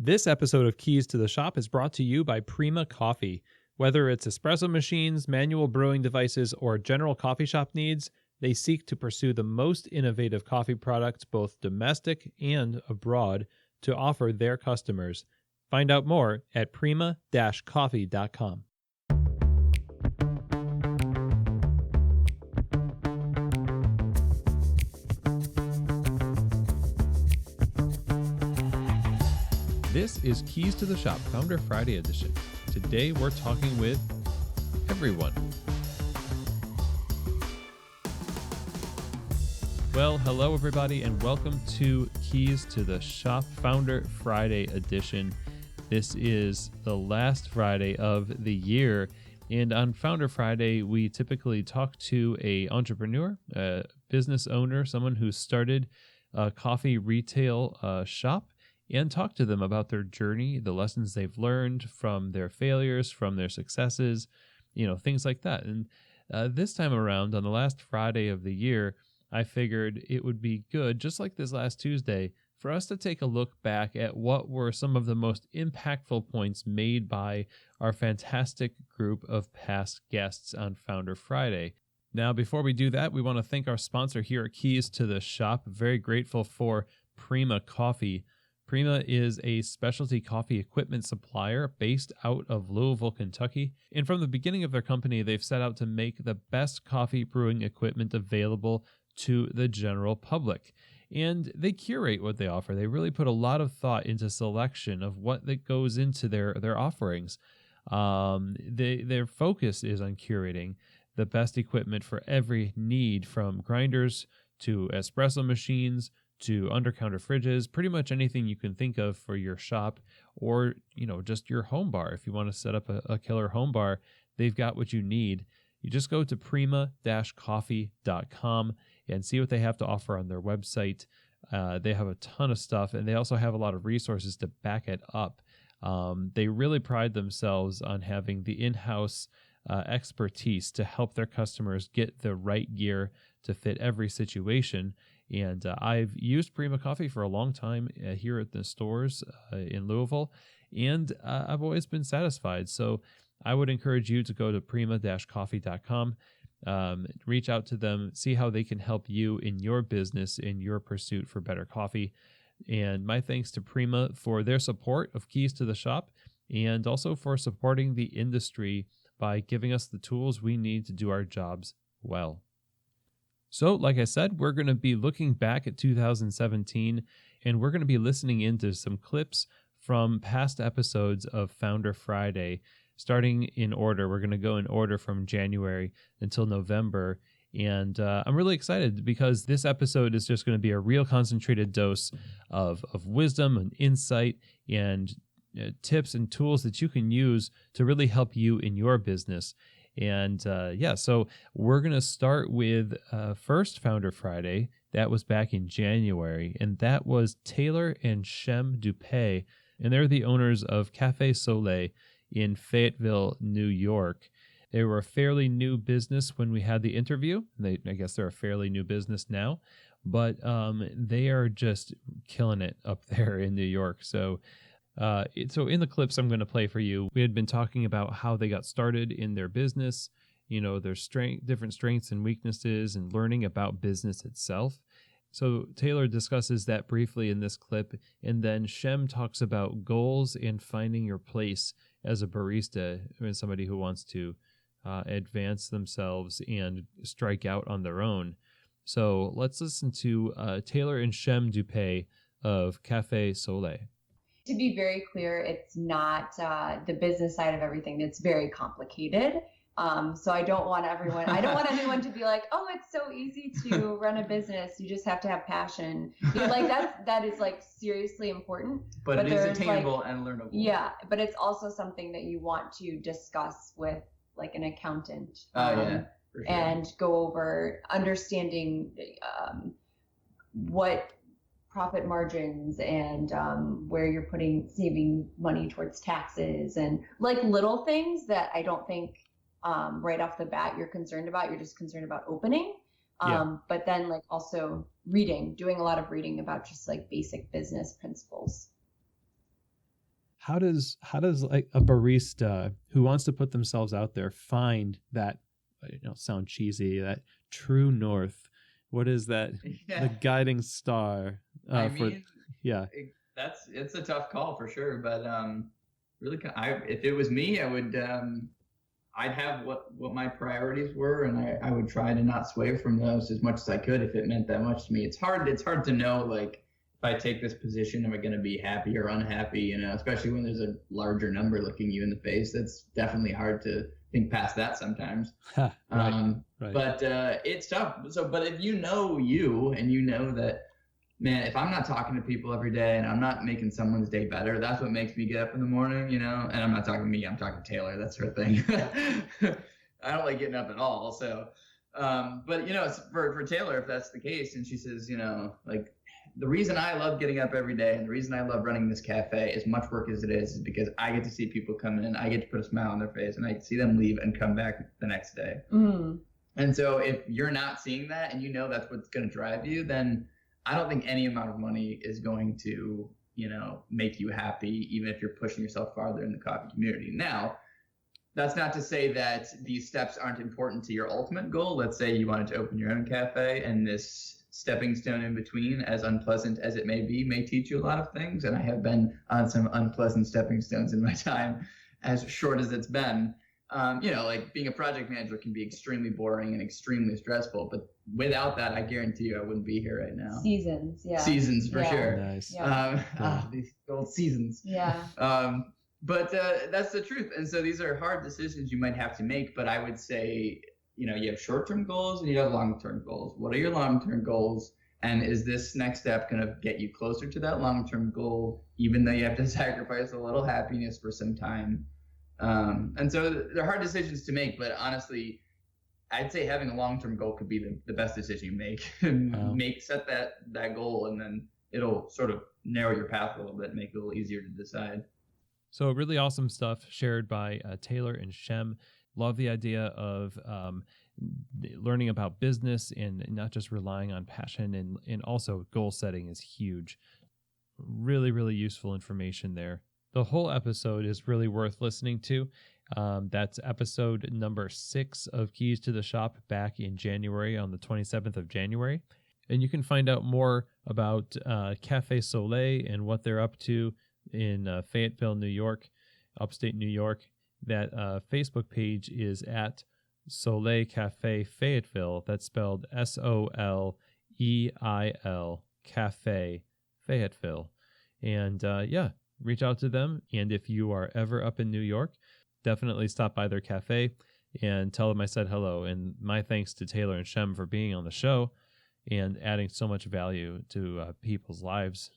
This episode of Keys to the Shop is brought to you by Prima Coffee. Whether it's espresso machines, manual brewing devices, or general coffee shop needs, they seek to pursue the most innovative coffee products, both domestic and abroad, to offer their customers. Find out more at prima-coffee.com. This is Keys to the Shop Founder Friday edition. Today we're talking with everyone. Well, hello everybody and welcome to Keys to the Shop Founder Friday edition. This is the last Friday of the year, and on Founder Friday we typically talk to an entrepreneur, a business owner, someone who started a coffee retail shop, and talk to them about their journey, the lessons they've learned from their failures, from their successes, things like that. And this time around, on the last Friday of the year, I figured it would be good, just like this last Tuesday, for us to take a look back at what were some of the most impactful points made by our fantastic group of past guests on Founder Friday. Now, before we do that, we want to thank our sponsor here at Keys to the Shop. Very grateful for Prima Coffee. Prima is a specialty coffee equipment supplier based out of Louisville, Kentucky. And from the beginning of their company, they've set out to make the best coffee brewing equipment available to the general public. And they curate what they offer. They really put a lot of thought into selection of what that goes into their offerings. Their focus is on curating the best equipment for every need, from grinders to espresso machines to under-counter fridges, pretty much anything you can think of for your shop, or just your home bar. If you want to set up a killer home bar, they've got what you need. You just go to prima-coffee.com and see what they have to offer on their website. They have a ton of stuff, and they also have a lot of resources to back it up. They really pride themselves on having the in-house expertise to help their customers get the right gear to fit every situation. And I've used Prima Coffee for a long time here at the stores in Louisville, and I've always been satisfied. So I would encourage you to go to prima-coffee.com, reach out to them, see how they can help you in your business, in your pursuit for better coffee. And my thanks to Prima for their support of Keys to the Shop, and also for supporting the industry by giving us the tools we need to do our jobs well. So, like I said, we're going to be looking back at 2017, and we're going to be listening into some clips from past episodes of Founder Friday, starting in order. We're going to go in order from January until November, and I'm really excited because this episode is just going to be a real concentrated dose of wisdom and insight and tips and tools that you can use to really help you in your business. And so we're going to start with first Founder Friday. That was back in January, and that was Taylor and Shem Doupe, and they're the owners of Cafe Soleil in Fayetteville, New York. They were a fairly new business when we had the interview. I guess they're a fairly new business now, but they are just killing it up there in New York. So in the clips I'm going to play for you, we had been talking about how they got started in their business, their different strengths and weaknesses, and learning about business itself. So Taylor discusses that briefly in this clip, and then Shem talks about goals and finding your place as a barista and somebody who wants to advance themselves and strike out on their own. So let's listen to Taylor and Shem Doupe of Cafe Soleil. To be very clear, it's not the business side of everything. It's very complicated. So I don't want anyone to be like, oh, it's so easy to run a business. You just have to have passion. That is like seriously important. But it is attainable and learnable. Yeah, but it's also something that you want to discuss with like an accountant. For sure. And go over understanding what profit margins and where you're saving money towards taxes and like little things that I don't think right off the bat you're concerned about. You're just concerned about opening. But then like also doing a lot of reading about just like basic business principles. how does like a barista who wants to put themselves out there find that, sound cheesy, that true north? What is that? Yeah. The guiding star it's a tough call for sure, but really, if it was me, I would I'd have what my priorities were, and I would try to not sway from those as much as I could if it meant that much to me. It's hard to know, like, if I take this position, am I going to be happy or unhappy, especially when there's a larger number looking you in the face. That's definitely hard to think past that sometimes. Right. But it's tough. But if you and you know that, man, if I'm not talking to people every day and I'm not making someone's day better, that's what makes me get up in the morning, and I'm not talking to me, I'm talking to Taylor. That's her thing. I don't like getting up at all. So, but for Taylor, if that's the case, and she says, like, the reason I love getting up every day and the reason I love running this cafe, as much work as it is because I get to see people come in, I get to put a smile on their face, and I get to see them leave and come back the next day. Mm. And so if you're not seeing that and that's what's going to drive you, then I don't think any amount of money is going to, make you happy, even if you're pushing yourself farther in the coffee community. Now, that's not to say that these steps aren't important to your ultimate goal. Let's say you wanted to open your own cafe, and this stepping stone in between, as unpleasant as it may be, may teach you a lot of things. And I have been on some unpleasant stepping stones in my time, as short as it's been. Like being a project manager can be extremely boring and extremely stressful, but without that, I guarantee you I wouldn't be here right now. Seasons for sure. Nice. These old seasons. Yeah. But that's the truth. And so these are hard decisions you might have to make, but I would say, you have short-term goals and you have long-term goals. What are your long-term goals? And is this next step going to get you closer to that long-term goal, even though you have to sacrifice a little happiness for some time? And so they're hard decisions to make, but honestly, I'd say having a long-term goal could be the best decision you make. Set that goal, and then it'll sort of narrow your path a little bit, make it a little easier to decide. So really awesome stuff shared by Taylor and Shem. Love the idea of learning about business and not just relying on passion, and also goal setting is huge. Really, really useful information there. The whole episode is really worth listening to. That's episode number 6 of Keys to the Shop back in January, on the 27th of January. And you can find out more about Cafe Soleil and what they're up to in Fayetteville, New York, upstate New York. That Facebook page is at Soleil Cafe Fayetteville. That's spelled Soleil Cafe Fayetteville. And reach out to them. And if you are ever up in New York, definitely stop by their cafe and tell them I said hello. And my thanks to Taylor and Shem for being on the show and adding so much value to people's lives.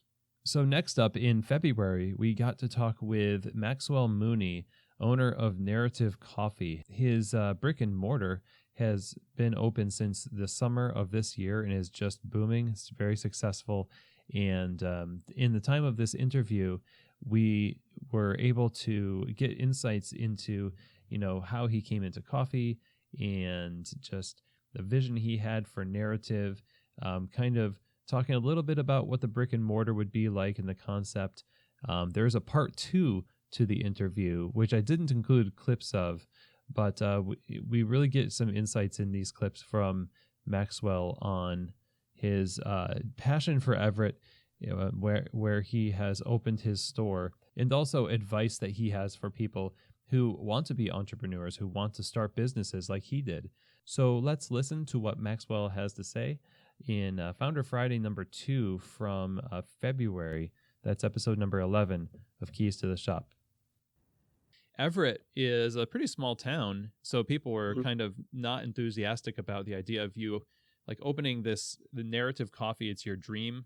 So next up in February, we got to talk with Maxwell Mooney, owner of Narrative Coffee. His brick and mortar has been open since the summer of this year and is just booming. It's very successful. And in the time of this interview, we were able to get insights into, how he came into coffee and just the vision he had for Narrative, kind of talking a little bit about what the brick and mortar would be like in the concept. There's a part 2 to the interview, which I didn't include clips of, but we really get some insights in these clips from Maxwell on his passion for Everett, where he has opened his store, and also advice that he has for people who want to be entrepreneurs, who want to start businesses like he did. So let's listen to what Maxwell has to say in Founder Friday number 2 from February. That's episode number 11 of Keys to the Shop. Everett is a pretty small town, so people were kind of not enthusiastic about the idea of you like opening the Narrative Coffee. It's your dream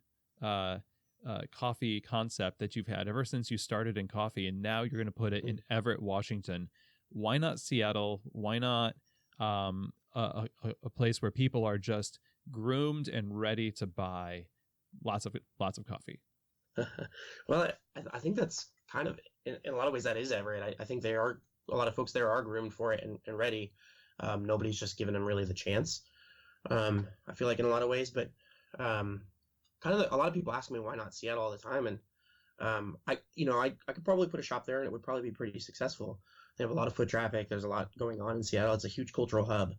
coffee concept that you've had ever since you started in coffee, and now you're going to put it in Everett, Washington. Why not Seattle? Why not a place where people are just groomed and ready to buy lots of coffee? Well, I think that's kind of, in a lot of ways, that is Everett. I think a lot of folks there are groomed for it and ready. Nobody's just given them really the chance. I feel like in a lot of ways, but kind of a lot of people ask me why not Seattle all the time, and I could probably put a shop there and it would probably be pretty successful. They have a lot of foot traffic. There's a lot going on in Seattle. It's a huge cultural hub.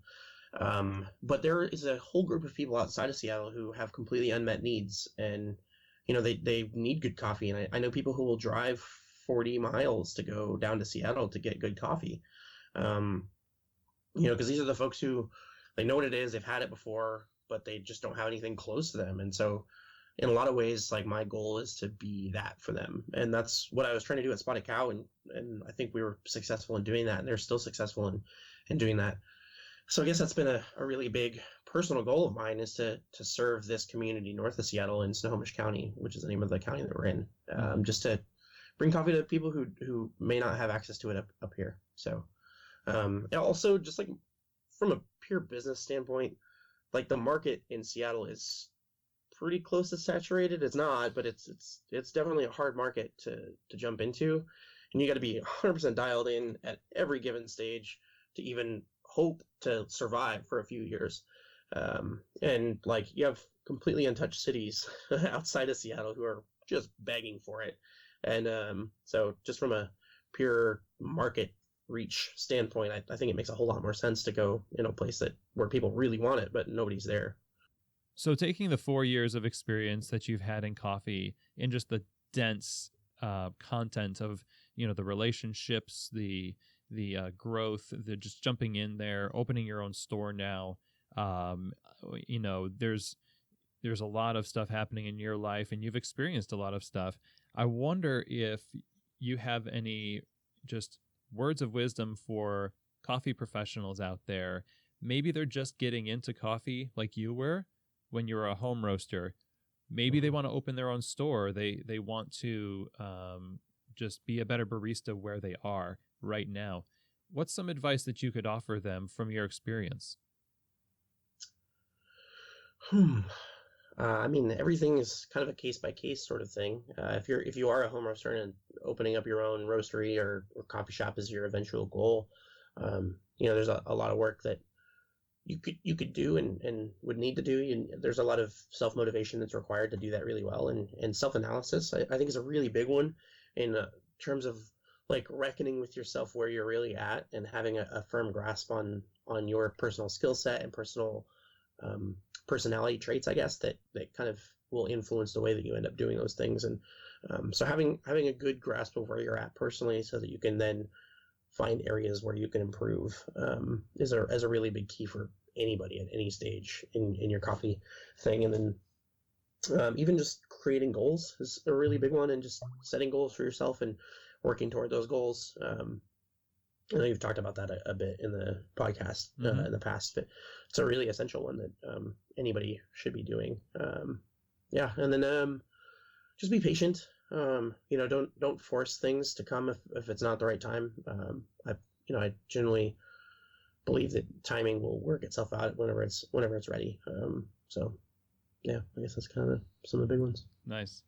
But there is a whole group of people outside of Seattle who have completely unmet needs, and they need good coffee. And I know people who will drive 40 miles to go down to Seattle to get good coffee. Because these are the folks who they know what it is, they've had it before, but they just don't have anything close to them. And so in a lot of ways, like, my goal is to be that for them. And that's what I was trying to do at Spotted Cow. And I think we were successful in doing that. And they're still successful in doing that. So I guess that's been a really big personal goal of mine, is to serve this community north of Seattle in Snohomish County, which is the name of the county that we're in, just to bring coffee to people who may not have access to it up here. So also, just like from a pure business standpoint, like, the market in Seattle is pretty close to saturated. It's not, but it's definitely a hard market to jump into, and you got to be 100% dialed in at every given stage to even hope to survive for a few years. And like, you have completely untouched cities outside of Seattle who are just begging for it. And so just from a pure market reach standpoint, I think it makes a whole lot more sense to go in a place where people really want it, but nobody's there. So taking the 4 years of experience that you've had in coffee and just the dense content of, the relationships, the growth, the just jumping in there, opening your own store now, there's a lot of stuff happening in your life, and you've experienced a lot of stuff. I wonder if you have any just words of wisdom for coffee professionals out there. Maybe they're just getting into coffee like you were when you were a home roaster. Maybe they want to open their own store. They want to just be a better barista where they are right now. What's some advice that you could offer them from your experience? I mean, everything is kind of a case by case sort of thing. If you are a home roaster and opening up your own roastery or coffee shop is your eventual goal, there's a lot of work that you could do and would need to do. There's a lot of self-motivation that's required to do that really well, and self-analysis I think is a really big one in terms of, like, reckoning with yourself where you're really at and having a firm grasp on your personal skill set and personal personality traits, I guess, that kind of will influence the way that you end up doing those things. And so having a good grasp of where you're at personally, so that you can then find areas where you can improve, is a really big key for anybody at any stage in your coffee thing. And then even just creating goals is a really big one, and just setting goals for yourself and working toward those goals. I know you've talked about that a bit in the podcast in the past, but it's a really essential one that anybody should be doing. And then just be patient. Don't force things to come if it's not the right time. I generally believe that timing will work itself out whenever it's ready. I guess that's kind of some of the big ones. Nice.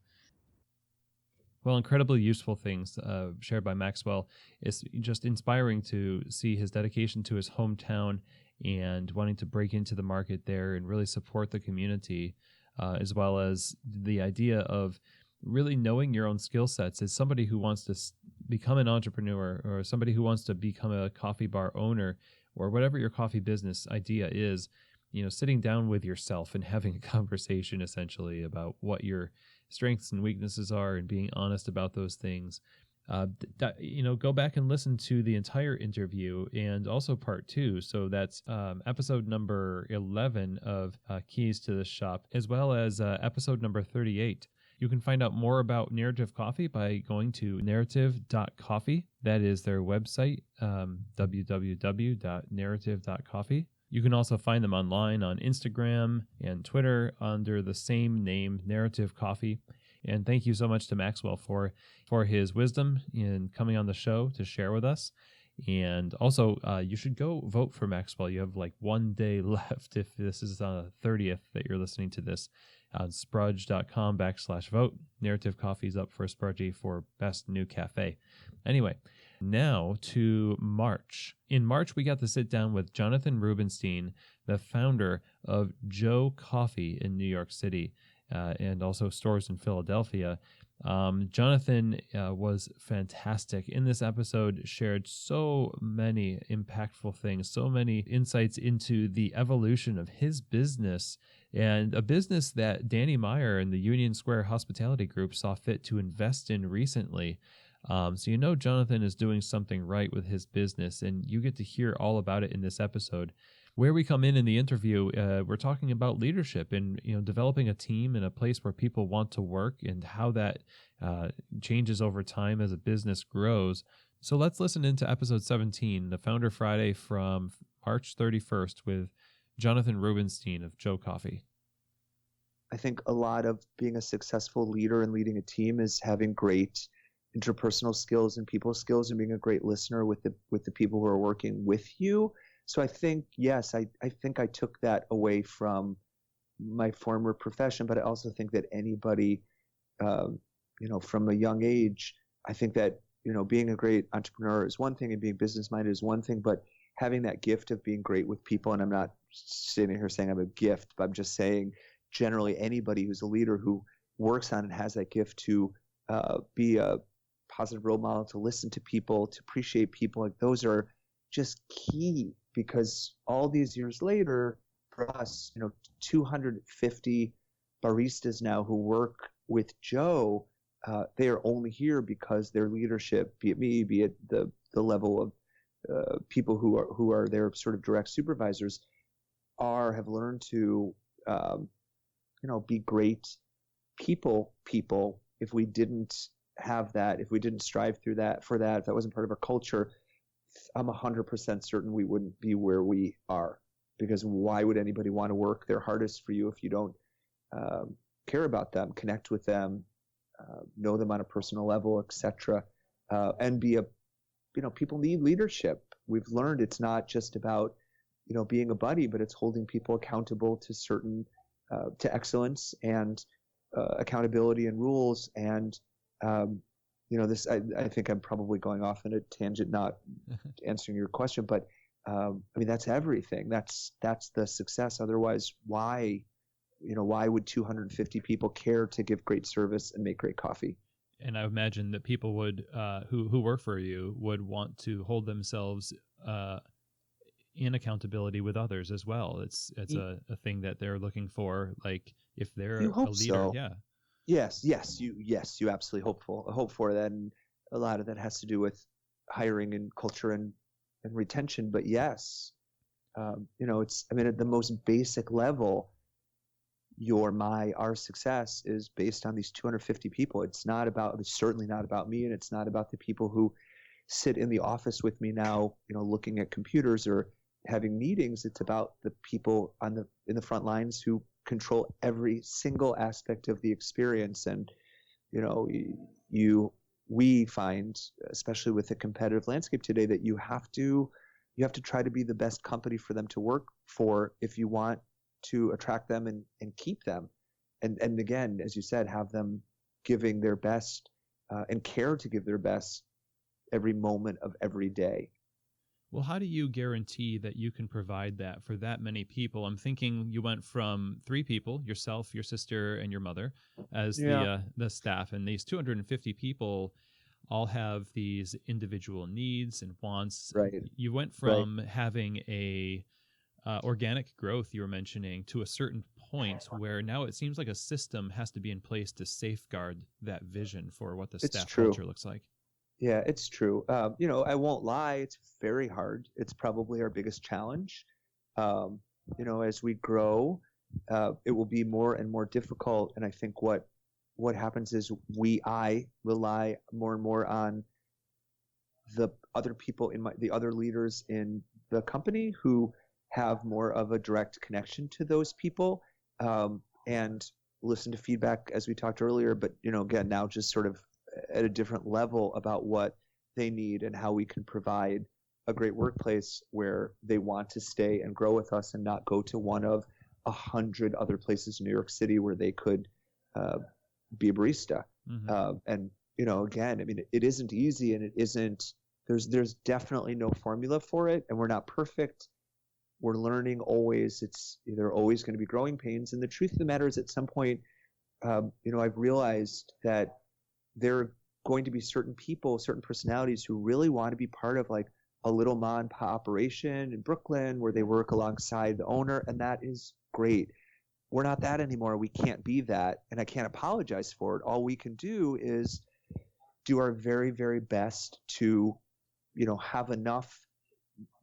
Well, incredibly useful things shared by Maxwell. It's just inspiring to see his dedication to his hometown and wanting to break into the market there and really support the community, as well as the idea of really knowing your own skill sets. As somebody who wants to become an entrepreneur, or somebody who wants to become a coffee bar owner, or whatever your coffee business idea is, sitting down with yourself and having a conversation essentially about what your strengths and weaknesses are, and being honest about those things. Go back and listen to the entire interview, and also part 2. So that's episode number 11 of Keys to the Shop, as well as episode number 38. You can find out more about Narrative Coffee by going to narrative.coffee. That is their website, www.narrative.coffee. You can also find them online on Instagram and Twitter under the same name, Narrative Coffee. And thank you so much to Maxwell for his wisdom in coming on the show to share with us. And also, you should go vote for Maxwell. You have like 1 day left if this is on the 30th that you're listening to this. On sprudge.com/vote. Narrative Coffee is up for Sprudgy for Best New Cafe. Anyway, now to March. In March, we got to sit down with Jonathan Rubenstein, the founder of Joe Coffee in New York City, and also stores in Philadelphia. Jonathan was fantastic in this episode, shared so many impactful things, so many insights into the evolution of his business, and a business that Danny Meyer and the Union Square Hospitality Group saw fit to invest in recently. So Jonathan is doing something right with his business, and you get to hear all about it in this episode. Where we come in the interview, we're talking about leadership and developing a team in a place where people want to work, and how that changes over time as a business grows. So let's listen into episode 17, the Founder Friday from March 31st with Jonathan Rubenstein of Joe Coffee. I think a lot of being a successful leader and leading a team is having great interpersonal skills and people skills, and being a great listener with the people who are working with you. So I think, yes, I think I took that away from my former profession, but I also think that anybody, from a young age, I think that, being a great entrepreneur is one thing and being business-minded is one thing, but having that gift of being great with people, and I'm not sitting here saying I'm a gift, but I'm just saying generally anybody who's a leader who works on and has that gift to be a positive role model, to listen to people, to appreciate people, like those are just key. Because all these years later, for us, 250 baristas now who work with Joe, they are only here because their leadership, be it me, be it the level of people who are their sort of direct supervisors, have learned to be great people. If we didn't have that, if we didn't strive for that, if that wasn't part of our culture, I'm 100% certain we wouldn't be where we are. Because why would anybody want to work their hardest for you if you don't care about them, connect with them, know them on a personal level, etc. And be people need leadership. We've learned it's not just about being a buddy, but it's holding people accountable to to excellence and accountability and rules. And this, I think I'm probably going off in a tangent, not answering your question, but that's everything. That's the success. Otherwise, why would 250 people care to give great service and make great coffee? And I imagine that people would, who work for you, would want to hold themselves in accountability with others as well. It's a thing that they're looking for. Like if they're a leader, so. Yeah. Yes, you absolutely hope for that, and a lot of that has to do with hiring and culture and retention. But yes, it's at the most basic level, our success is based on these 250 people. It's certainly not about me, and it's not about the people who sit in the office with me now, looking at computers or having meetings. It's about the people in the front lines who control every single aspect of the experience. And we find, especially with the competitive landscape today, that you have to try to be the best company for them to work for if you want to attract them and keep them, and again, as you said, have them giving their best and care to give their best every moment of every day. Well, how do you guarantee that you can provide that for that many people? I'm thinking you went from 3 people, yourself, your sister, and your mother, as the staff, and these 250 people all have these individual needs and wants. Right. You went from having a organic growth you were mentioning to a certain point where now it seems like a system has to be in place to safeguard that vision for what the staff culture looks like. Yeah, it's true. I won't lie. It's very hard. It's probably our biggest challenge. As we grow, it will be more and more difficult. And I think what happens is I rely more and more on the other people the other leaders in the company who have more of a direct connection to those people, and listen to feedback as we talked earlier. But, again, now just sort of at a different level about what they need and how we can provide a great workplace where they want to stay and grow with us and not go to one of 100 other places in New York City where they could be a barista. Mm-hmm. And, again, it isn't easy, and it isn't, there's definitely no formula for it, and we're not perfect. We're learning always. There are always going to be growing pains. And the truth of the matter is, at some point, I've realized that there are going to be certain people, certain personalities who really want to be part of like a little mom and pop operation in Brooklyn where they work alongside the owner, and that is great. We're not that anymore. We can't be that, and I can't apologize for it. All we can do is do our very, very best to, have enough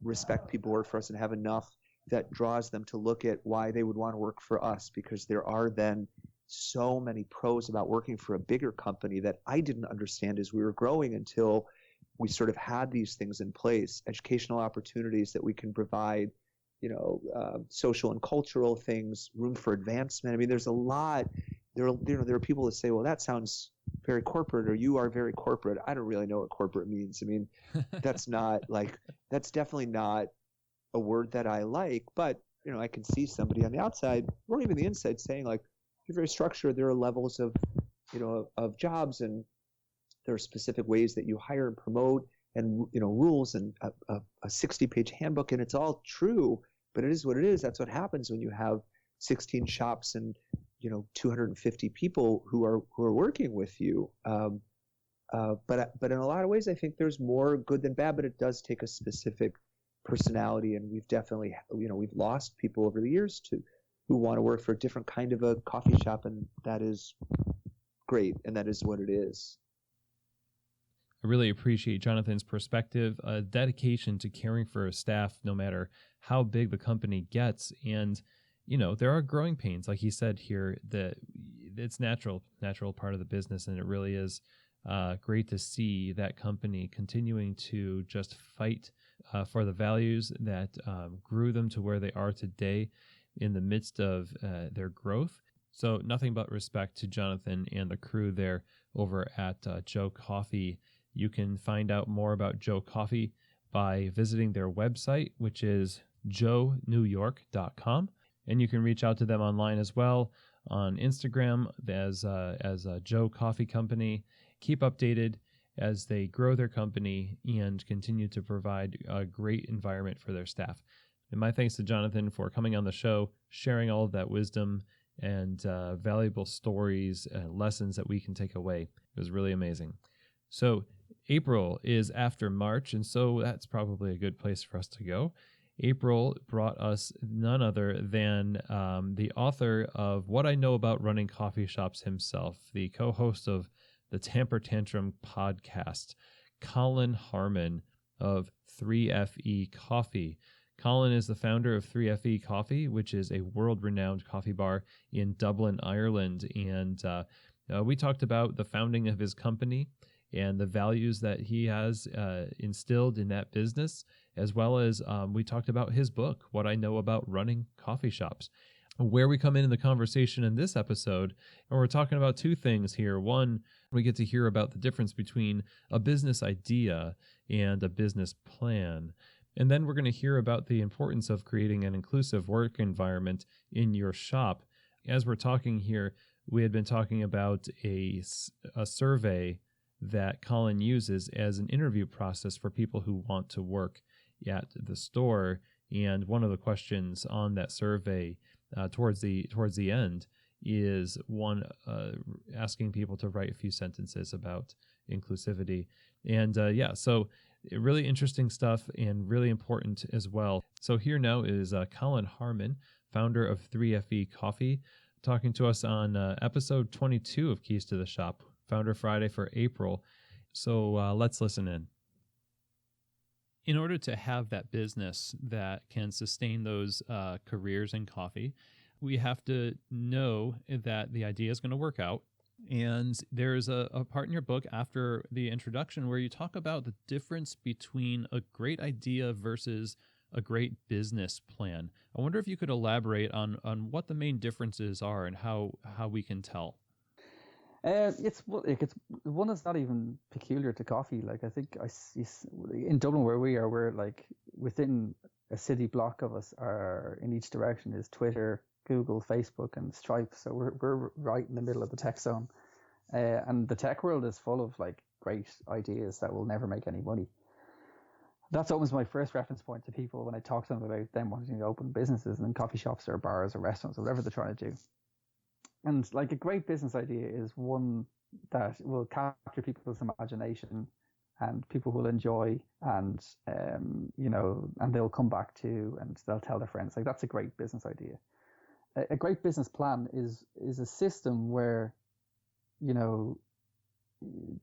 respect people work for us and have enough that draws them to look at why they would want to work for us, because there are then so many pros about working for a bigger company that I didn't understand as we were growing until we sort of had these things in place, educational opportunities that we can provide, social and cultural things, room for advancement. I mean, there's a lot. There are people that say, well, that sounds very corporate, or you are very corporate. I don't really know what corporate means. I mean, that's definitely not a word that I like, but I can see somebody on the outside or even the inside saying like, you're very structured. There are levels of, of jobs, and there are specific ways that you hire and promote, and rules, and a 60-page handbook, and it's all true, but it is what it is. That's what happens when you have 16 shops and 250 people who are working with you. But in a lot of ways, I think there's more good than bad, but it does take a specific personality, and we've definitely we've lost people over the years who want to work for a different kind of a coffee shop, and that is great, and that is what it is. I really appreciate Jonathan's perspective, a dedication to caring for his staff no matter how big the company gets. And, there are growing pains, like he said here, that it's natural part of the business. And it really is great to see that company continuing to just fight for the values that grew them to where they are today in the midst of their growth. So nothing but respect to Jonathan and the crew there over at Joe Coffee. You can find out more about Joe Coffee by visiting their website, which is joenewyork.com. And you can reach out to them online as well on Instagram as a Joe Coffee Company. Keep updated as they grow their company and continue to provide a great environment for their staff. And my thanks to Jonathan for coming on the show, sharing all of that wisdom and valuable stories and lessons that we can take away. It was really amazing. So April is after March, and so that's probably a good place for us to go. April brought us none other than the author of What I Know About Running Coffee Shops himself, the co-host of the Tamper Tantrum podcast, Colin Harmon of 3FE Coffee. Colin is the founder of 3FE Coffee, which is a world-renowned coffee bar in Dublin, Ireland. And we talked about the founding of his company and the values that he has instilled in that business, as well as we talked about his book, What I Know About Running Coffee Shops. Where we come in the conversation in this episode, and we're talking about two things here. One, we get to hear about the difference between a business idea and a business plan. And then we're going to hear about the importance of creating an inclusive work environment in your shop. As we're talking here, we had been talking about a survey that Colin uses as an interview process for people who want to work at the store. And one of the questions on that survey towards the end is one asking people to write a few sentences about inclusivity. And so really interesting stuff and really important as well. So here now is Colin Harmon, founder of 3FE Coffee, talking to us on episode 22 of Keys to the Shop, Founder Friday for April. So let's listen in. In order to have that business that can sustain those careers in coffee, we have to know that the idea is going to work out. And there's a part in your book after the introduction where you talk about the difference between a great idea versus a great business plan. I wonder if you could elaborate on what the main differences are and how we can tell. It's one that's not even peculiar to coffee. Like I think I see in Dublin where we are, we're like within a city block of us are in each direction is Twitter, Google, Facebook, and Stripe. So we're right in the middle of the tech zone, and the tech world is full of like great ideas that will never make any money. That's almost my first reference point to people when I talk to them about them wanting to open businesses and coffee shops or bars or restaurants or whatever they're trying to do. And like a great business idea is one that will capture people's imagination and people will enjoy, and and they'll come back to, and they'll tell their friends. Like, that's a great business idea. A great business plan is a system where, the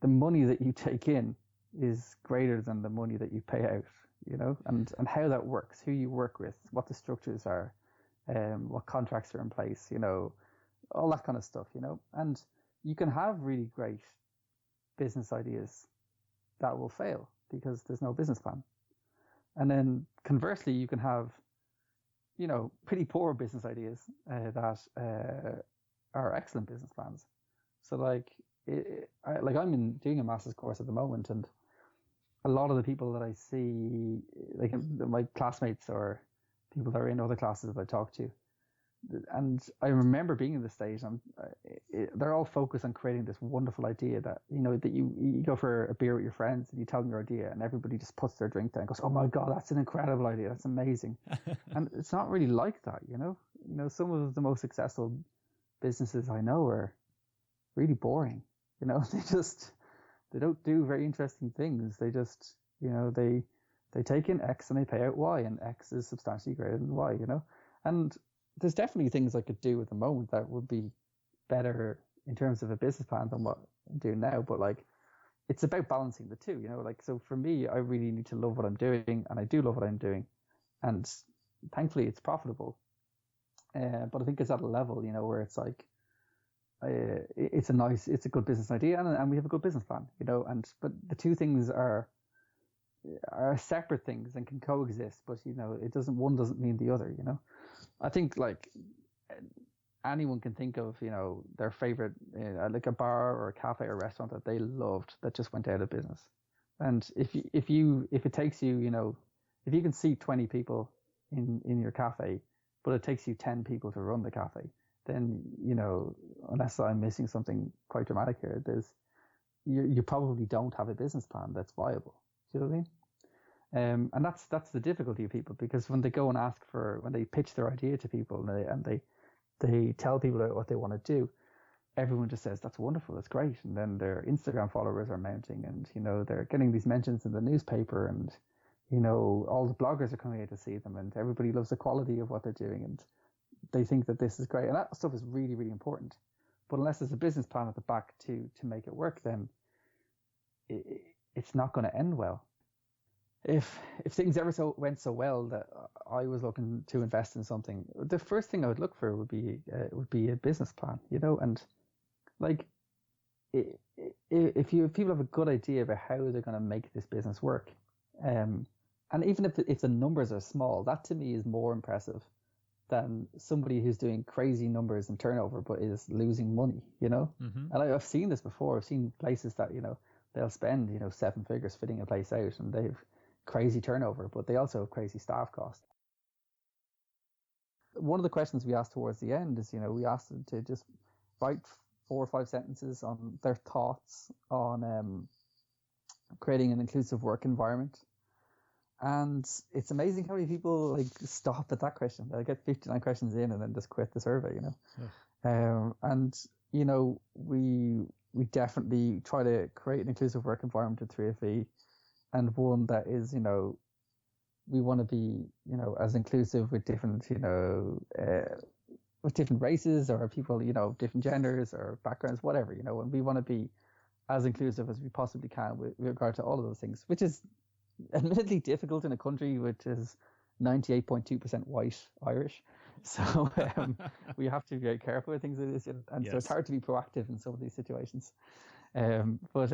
money that you take in is greater than the money that you pay out, and how that works, who you work with, what the structures are, what contracts are in place, all that kind of stuff, and you can have really great business ideas that will fail because there's no business plan. And then conversely, you can have, pretty poor business ideas that are excellent business plans. So I'm doing a master's course at the moment, and a lot of the people that I see, like my classmates or people that are in other classes that I talk to, and I remember being in this stage, and they're all focused on creating this wonderful idea that, that you go for a beer with your friends and you tell them your idea, and everybody just puts their drink down and goes, "Oh my God, that's an incredible idea. That's amazing." And it's not really like that, some of the most successful businesses I know are really boring. They don't do very interesting things. They just, they take in X and they pay out Y, and X is substantially greater than Y, and there's definitely things I could do at the moment that would be better in terms of a business plan than what I'm doing now. But it's about balancing the two, so for me, I really need to love what I'm doing, and I do love what I'm doing. And thankfully it's profitable. But I think it's at a level, where it's it's a good business idea, and we have a good business plan, but the two things are separate things and can coexist, but one doesn't mean the other. I think anyone can think of their favorite like a bar or a cafe or restaurant that they loved that just went out of business. And if it takes you, if you can seat 20 people in your cafe, but it takes you 10 people to run the cafe, then unless I'm missing something quite dramatic here, you probably don't have a business plan that's viable. Do you know what I mean? And that's the difficulty of people, because when they go and when they pitch their idea to people, and they tell people what they want to do, everyone just says, "That's wonderful, that's great," and then their Instagram followers are mounting, and they're getting these mentions in the newspaper, and all the bloggers are coming out to see them, and everybody loves the quality of what they're doing, and they think that this is great, and that stuff is really, really important. But unless there's a business plan at the back to make it work, then it's not going to end well. If things ever went so well that I was looking to invest in something, the first thing I would look for would be a business plan, and if people have a good idea about how they're going to make this business work, and even if the numbers are small, that to me is more impressive than somebody who's doing crazy numbers in turnover but is losing money, Mm-hmm. And I've seen this before. I've seen places that they'll spend 7 figures fitting a place out, and they've crazy turnover, but they also have crazy staff costs. One of the questions we asked towards the end is, we asked them to just write 4 or 5 sentences on their thoughts on creating an inclusive work environment. And it's amazing how many people stop at that question. They get 59 questions in and then just quit the survey, Yeah. And we definitely try to create an inclusive work environment at 3FE. And one that is, we want to be, as inclusive with different, with different races or people, different genders or backgrounds, whatever, and we want to be as inclusive as we possibly can with regard to all of those things, which is admittedly difficult in a country which is 98.2% white Irish. So we have to be very careful with things like this, and yes. So it's hard to be proactive in some of these situations. But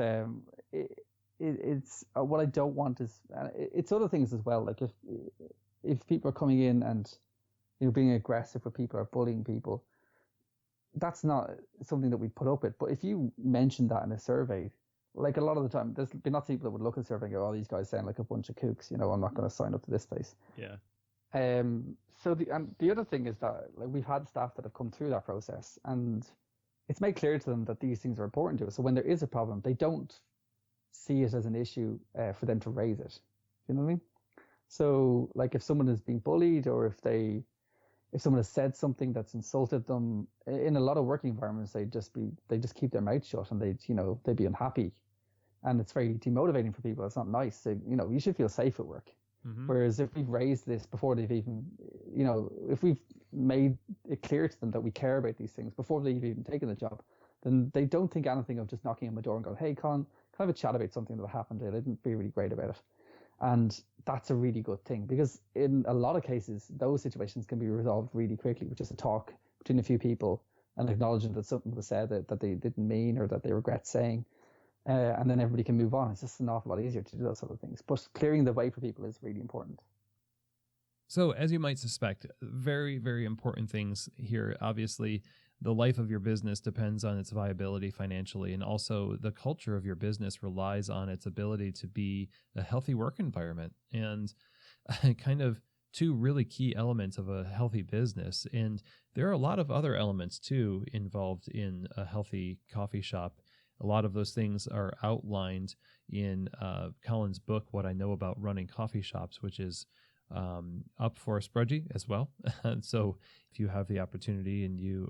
it's what I don't want is it's other things as well. Like if people are coming in and being aggressive with people or bullying people, that's not something that we put up with. But if you mention that in a survey, like a lot of the time, there's been lots of people that would look at the survey and go, "Oh, these guys sound like a bunch of kooks. I'm not going to sign up to this place." Yeah. So the other thing is that we've had staff that have come through that process, and it's made clear to them that these things are important to us. So when there is a problem, they don't see it as an issue for them to raise it. You know what I mean? So if someone is being bullied, or if they, if someone has said something that's insulted them, in a lot of working environments, they just keep their mouth shut, and they'd be unhappy, and it's very demotivating for people. It's not nice. So, you should feel safe at work. Mm-hmm. Whereas if we've raised this before they've even, if we've made it clear to them that we care about these things before they've even taken the job, then they don't think anything of just knocking on my door and going, "Hey, Colin, can I have a chat about something that happened? I didn't feel really great about it." And that's a really good thing, because in a lot of cases, those situations can be resolved really quickly with just a talk between a few people and acknowledging that something was said that they didn't mean or that they regret saying. And then everybody can move on. It's just an awful lot easier to do those sort of things. But clearing the way for people is really important. So, as you might suspect, very, very important things here. Obviously, the life of your business depends on its viability financially, and also the culture of your business relies on its ability to be a healthy work environment. And kind of two really key elements of a healthy business. And there are a lot of other elements, too, involved in a healthy coffee shop. A lot of those things are outlined in Colin's book, What I Know About Running Coffee Shops, which is up for a Sprudgie as well. So if you have the opportunity and you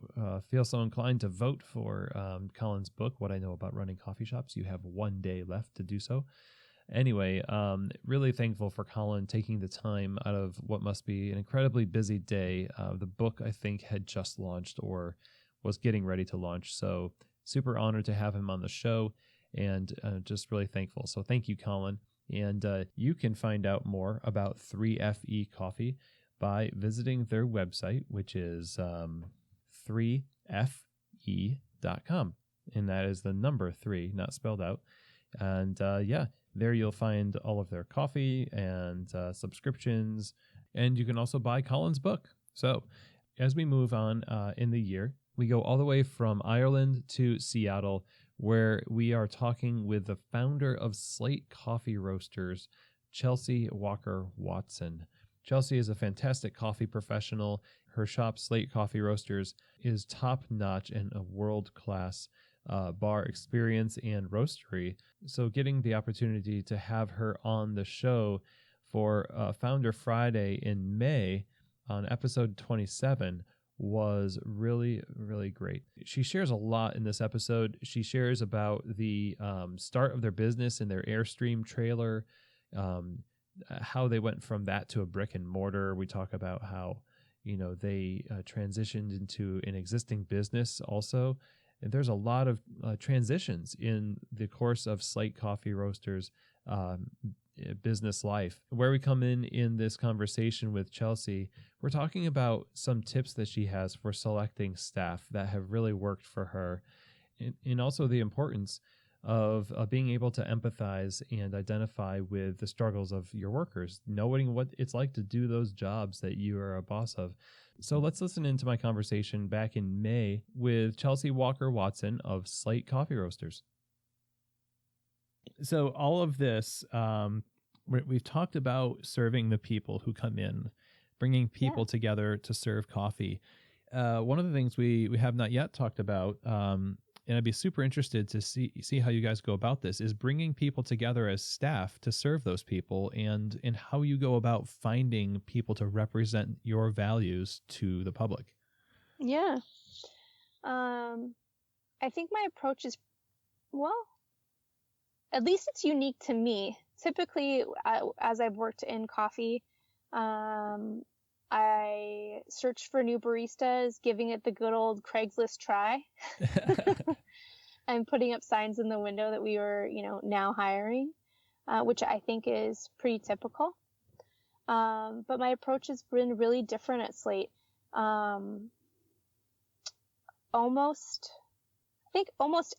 feel so inclined to vote for Colin's book, What I Know About Running Coffee Shops, you have 1 day left to do so. Anyway, really thankful for Colin taking the time out of what must be an incredibly busy day. The book, I think, had just launched or was getting ready to launch. So super honored to have him on the show, and just really thankful. So thank you, Colin. And you can find out more about 3FE Coffee by visiting their website, which is 3fe.com. And that is the number 3, not spelled out. And there you'll find all of their coffee and subscriptions. And you can also buy Colin's book. So as we move on in the year, we go all the way from Ireland to Seattle, where we are talking with the founder of Slate Coffee Roasters, Chelsey Walker-Watson. Chelsey is a fantastic coffee professional. Her shop, Slate Coffee Roasters, is top-notch and a world-class bar experience and roastery. So getting the opportunity to have her on the show for Founder Friday in May on episode 27 was really, really great. She shares a lot in this episode. She shares about the start of their business in their Airstream trailer, how they went from that to a brick and mortar. We talk about how, they transitioned into an existing business also. And there's a lot of transitions in the course of Slate Coffee Roasters business life. Where we come in this conversation with Chelsey, we're talking about some tips that she has for selecting staff that have really worked for her, and also the importance of being able to empathize and identify with the struggles of your workers, knowing what it's like to do those jobs that you are a boss of. So let's listen into my conversation back in May with Chelsey Walker-Watson of Slate Coffee Roasters. So all of this, we've talked about serving the people who come in, bringing people together to serve coffee. One of the things we have not yet talked about, and I'd be super interested to see how you guys go about this, is bringing people together as staff to serve those people, and how you go about finding people to represent your values to the public. Yeah. I think my approach is, at least it's unique to me. Typically, as I've worked in coffee, I search for new baristas, giving it the good old Craigslist try. And putting up signs in the window that we were, now hiring, which I think is pretty typical. But my approach has been really different at Slate. Almost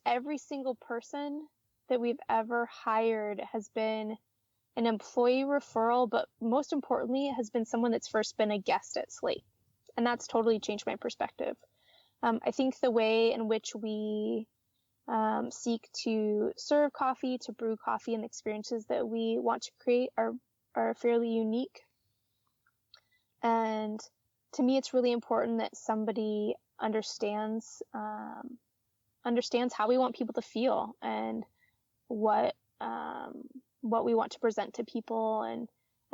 every single person that we've ever hired has been an employee referral, but most importantly, has been someone that's first been a guest at Slate. And that's totally changed my perspective. I think the way in which we seek to serve coffee, to brew coffee, and the experiences that we want to create are fairly unique. And to me, it's really important that somebody understands how we want people to feel and what we want to present to people, and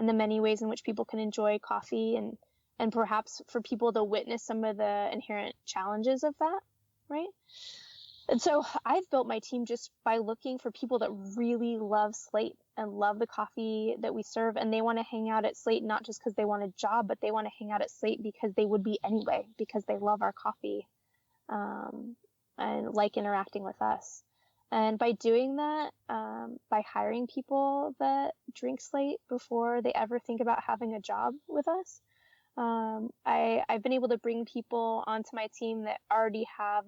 the many ways in which people can enjoy coffee, and and perhaps for people to witness some of the inherent challenges of that, right? And so I've built my team just by looking for people that really love Slate and love the coffee that we serve. And they want to hang out at Slate, not just because they want a job, but they want to hang out at Slate because they would be anyway, because they love our coffee and like interacting with us. And by doing that, by hiring people that drink Slate before they ever think about having a job with us, I've been able to bring people onto my team that already have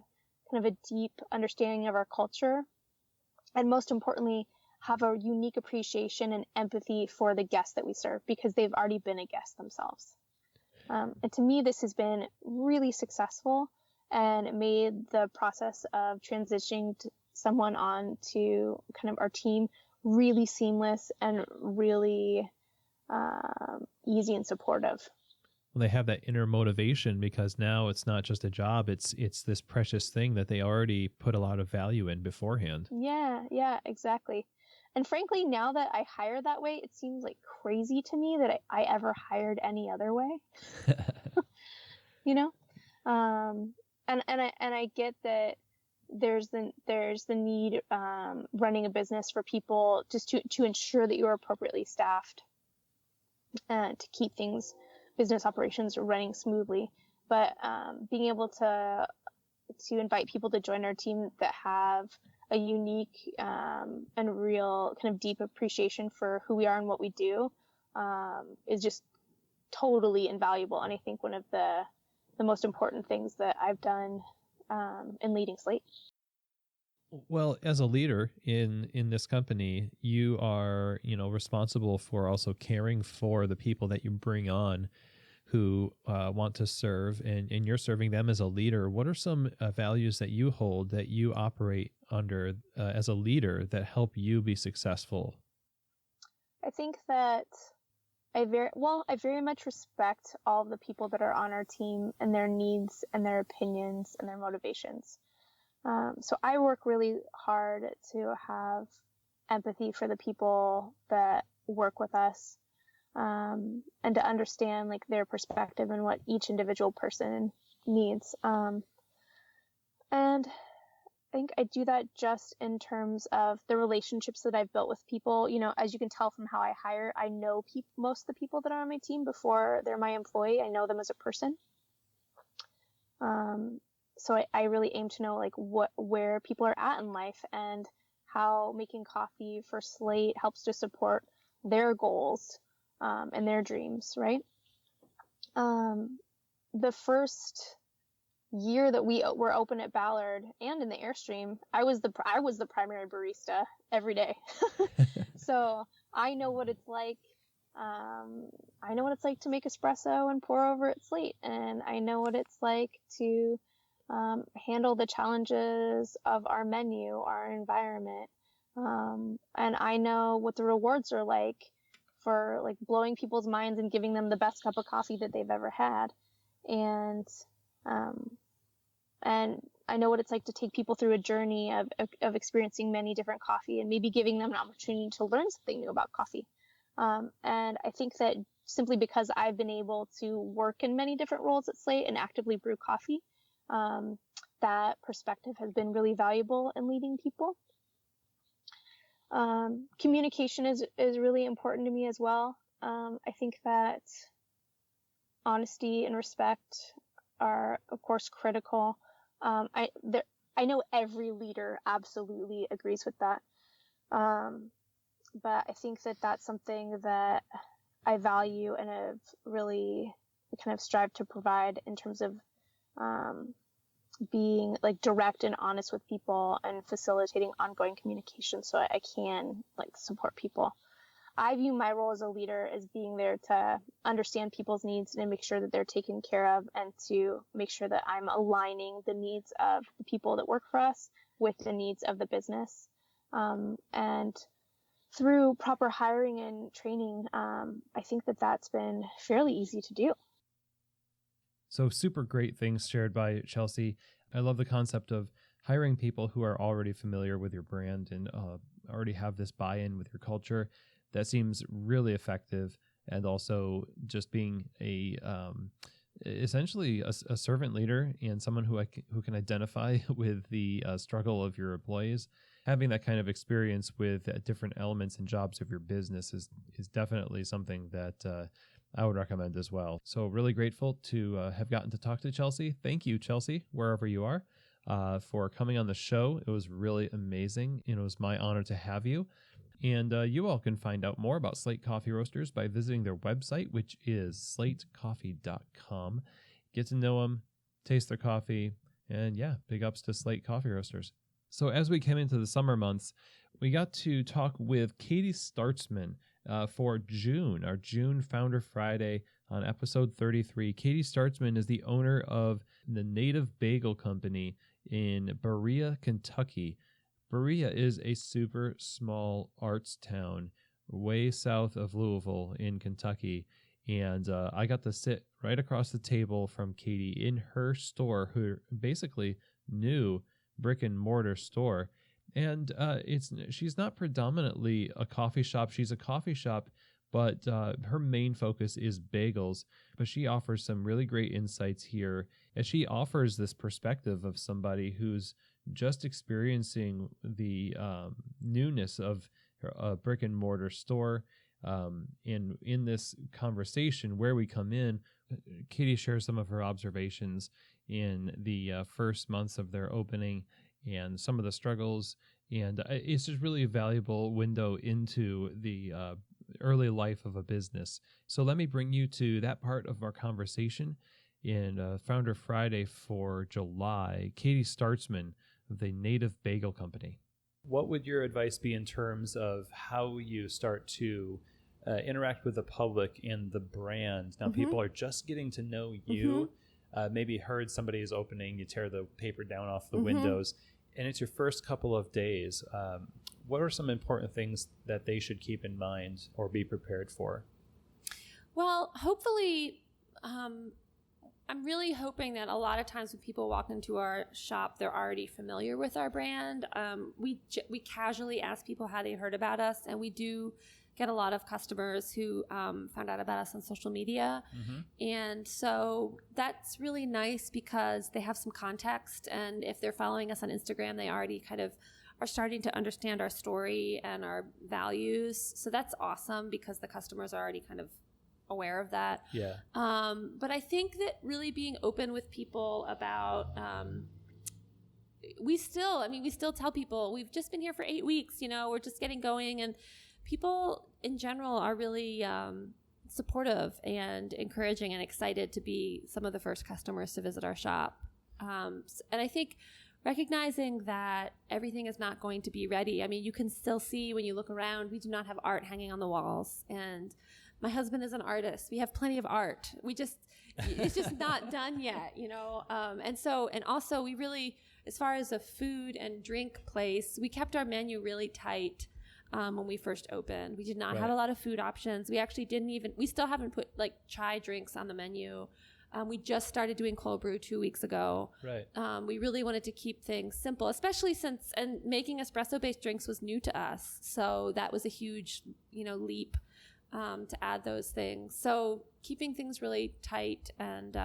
kind of a deep understanding of our culture, and most importantly, have a unique appreciation and empathy for the guests that we serve because they've already been a guest themselves. And to me, this has been really successful and made the process of transitioning someone on to kind of our team really seamless and really easy and supportive. Well, they have that inner motivation because now it's not just a job, it's this precious thing that they already put a lot of value in beforehand. Yeah, exactly. And frankly, now that I hire that way, it seems like crazy to me that I ever hired any other way. You know? And I get that there's the need running a business for people just to ensure that you're appropriately staffed and to keep business operations running smoothly. But being able to invite people to join our team that have a unique and real kind of deep appreciation for who we are and what we do is just totally invaluable. And I think one of the most important things that I've done in leading Slate. Well, as a leader in this company, you are, responsible for also caring for the people that you bring on who want to serve, and you're serving them as a leader. What are some values that you hold, that you operate under as a leader that help you be successful? I think that I very much respect all of the people that are on our team and their needs and their opinions and their motivations. So I work really hard to have empathy for the people that work with us, and to understand like their perspective and what each individual person needs. And I think I do that just in terms of the relationships that I've built with people. As you can tell from how I hire, I know most of the people that are on my team before they're my employee. I know them as a person. So I really aim to know like where people are at in life and how making coffee for Slate helps to support their goals and their dreams, right? The first year that we were open at Ballard and in the Airstream, I was the primary barista every day. So I know what it's like. I know what it's like to make espresso and pour over at Slate, and I know what it's like to handle the challenges of our menu, our environment, and I know what the rewards are like for like blowing people's minds and giving them the best cup of coffee that they've ever had, and I know what it's like to take people through a journey of experiencing many different coffee and maybe giving them an opportunity to learn something new about coffee. And I think that simply because I've been able to work in many different roles at Slate and actively brew coffee, that perspective has been really valuable in leading people. Communication is really important to me as well. I think that honesty and respect are, of course, critical. I know every leader absolutely agrees with that. But I think that that's something that I value and have really kind of strived to provide in terms of being like direct and honest with people and facilitating ongoing communication so I can like support people. I view my role as a leader as being there to understand people's needs and make sure that they're taken care of, and to make sure that I'm aligning the needs of the people that work for us with the needs of the business. And through proper hiring and training, I think that that's been fairly easy to do. So super great things shared by Chelsey. I love the concept of hiring people who are already familiar with your brand and already have this buy-in with your culture. That seems really effective. and also just being essentially a servant leader and someone who can identify with the struggle of your employees. Having that kind of experience with different elements and jobs of your business is definitely something that I would recommend as well. So really grateful to have gotten to talk to Chelsey. Thank you, Chelsey, wherever you are, for coming on the show. It was really amazing. It was my honor to have you. And you all can find out more about Slate Coffee Roasters by visiting their website, which is slatecoffee.com. Get to know them, taste their coffee, and yeah, big ups to Slate Coffee Roasters. So as we came into the summer months, we got to talk with Katie Startzman for June, our June Founder Friday on episode 33. Katie Startzman is the owner of the Native Bagel Company in Berea, Kentucky. Berea is a super small arts town way south of Louisville in Kentucky. And I got to sit right across the table from Katie in her store, her basically new brick and mortar store. And she's not predominantly a coffee shop. She's a coffee shop, but her main focus is bagels. But she offers some really great insights here as she offers this perspective of somebody who's just experiencing the newness of a brick and mortar store. And in this conversation where we come in, Katie shares some of her observations in the first months of their opening and some of the struggles. And it's just really a valuable window into the early life of a business. So let me bring you to that part of our conversation in Founder Friday for July. Katie Startzman of the Native Bagel Company. What would your advice be in terms of how you start to interact with the public and the brand? Now, people are just getting to know you. Maybe heard somebody is opening, you tear the paper down off the windows, and it's your first couple of days. What are some important things that they should keep in mind or be prepared for? Well, hopefully, I'm really hoping that a lot of times when people walk into our shop, they're already familiar with our brand. We casually ask people how they heard about us, and we do get a lot of customers who found out about us on social media. And so that's really nice because they have some context, and if they're following us on Instagram, they already kind of are starting to understand our story and our values. So that's awesome because the customers are already kind of aware of that. Yeah. But I think that really being open with people about, we still tell people we've just been here for 8 weeks, we're just getting going, and people in general are really supportive and encouraging and excited to be some of the first customers to visit our shop. And I think recognizing that everything is not going to be ready. I mean, you can still see when you look around, we do not have art hanging on the walls, and my husband is an artist. We have plenty of art. It's just not done yet, and also we really, as far as a food and drink place, we kept our menu really tight when we first opened. We did not have a lot of food options. We actually we still haven't put like chai drinks on the menu. We just started doing cold brew 2 weeks ago. Right. We really wanted to keep things simple, especially and making espresso-based drinks was new to us. So that was a huge, leap to add those things. So keeping things really tight and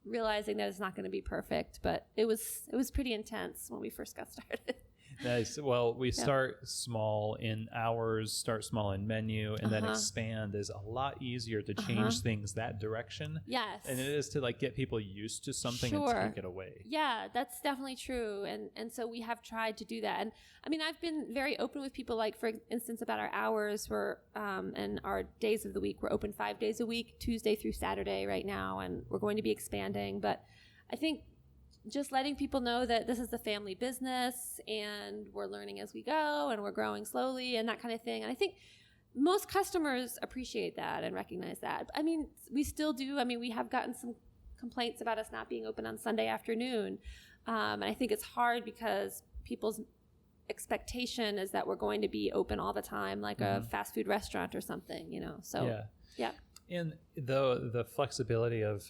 realizing that it's not going to be perfect, but it was pretty intense when we first got started. Nice. Well, we start small in hours, start small in menu, and then expand. Is a lot easier to change things that direction. Yes. And it is to get people used to something and take it away. Yeah, that's definitely true. And so we have tried to do that. And I mean, I've been very open with people, like for instance, about our hours. And our days of the week. We're open 5 days a week, Tuesday through Saturday right now, and we're going to be expanding. But I think just letting people know that this is a family business and we're learning as we go and we're growing slowly and that kind of thing. And I think most customers appreciate that and recognize that. I mean, we still do. I mean, we have gotten some complaints about us not being open on Sunday afternoon. And I think it's hard because people's expectation is that we're going to be open all the time, like a fast food restaurant or something, So, yeah. And the flexibility of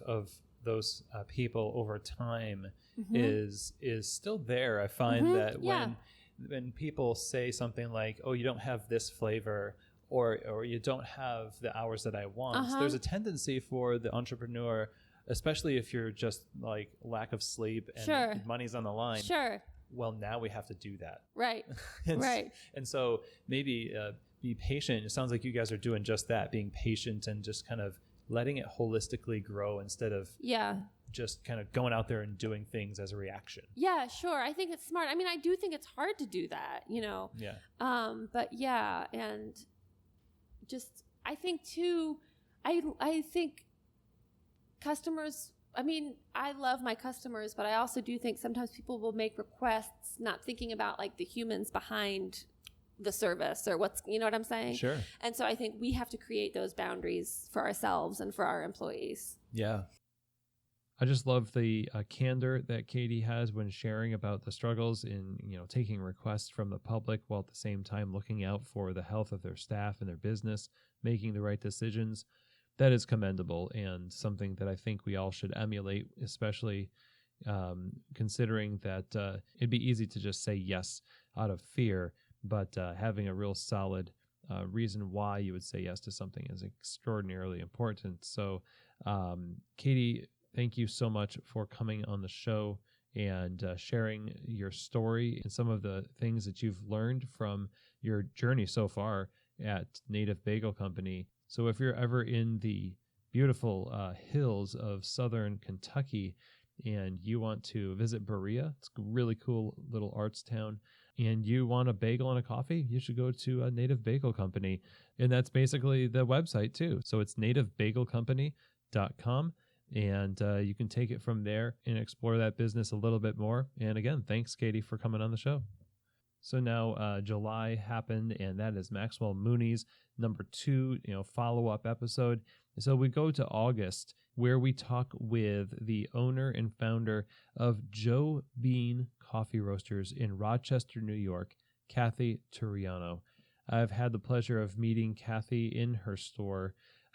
those people over time is still there. I find that when people say something like, "Oh, you don't have this flavor," or you don't have the hours that I want, there's a tendency for the entrepreneur, especially if you're just like lack of sleep and money's on the line. Well, now we have to do that. Right. And so maybe be patient. It sounds like you guys are doing just that, being patient and just kind of letting it holistically grow instead of just kind of going out there and doing things as a reaction. Yeah, sure. I think it's smart. I mean, I do think it's hard to do that, you know. Yeah. But yeah, and just I think too, I think customers, I mean, I love my customers, but I also do think sometimes people will make requests not thinking about like the humans behind the service or what's, you know what I'm saying? Sure. And so I think we have to create those boundaries for ourselves and for our employees. Yeah. I just love the candor that Katie has when sharing about the struggles in, you know, taking requests from the public while at the same time looking out for the health of their staff and their business, making the right decisions. That is commendable and something that I think we all should emulate, especially considering that it'd be easy to just say yes out of fear, but having a real solid reason why you would say yes to something is extraordinarily important. So, Katie, thank you so much for coming on the show and sharing your story and some of the things that you've learned from your journey so far at Native Bagel Company. So if you're ever in the beautiful hills of southern Kentucky and you want to visit Berea, it's a really cool little arts town, and you want a bagel and a coffee, you should go to a Native Bagel Company. And that's basically the website too. So it's nativebagelcompany.com. And you can take it from there and explore that business a little bit more. And again, thanks, Katie, for coming on the show. So now July happened, and that is Maxwell Mooney's number 2, follow-up episode. So we go to August, where we talk with the owner and founder of Joe Bean Coffee Roasters in Rochester, New York, Kathy Turiano. I've had the pleasure of meeting Kathy in her store.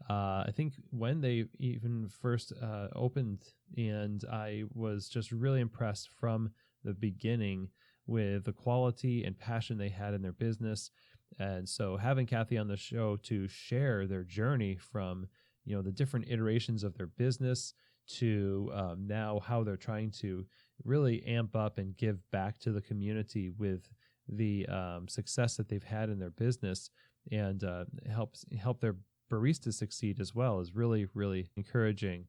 I think when they even first opened, and I was just really impressed from the beginning with the quality and passion they had in their business. And so having Kathy on the show to share their journey from, the different iterations of their business to now how they're trying to really amp up and give back to the community with the success that they've had in their business and help their baristas succeed as well is really, really encouraging.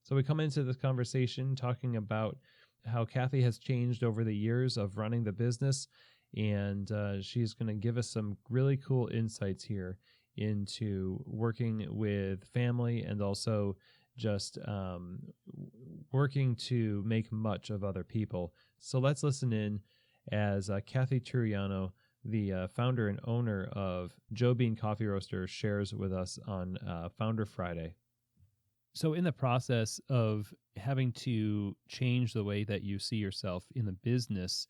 So we come into this conversation talking about how Kathy has changed over the years of running the business, and she's going to give us some really cool insights here into working with family and also just working to make much of other people. So let's listen in as Kathy Turiano, the founder and owner of Joe Bean Coffee Roaster, shares with us on Founder Friday. So in the process of having to change the way that you see yourself in the business,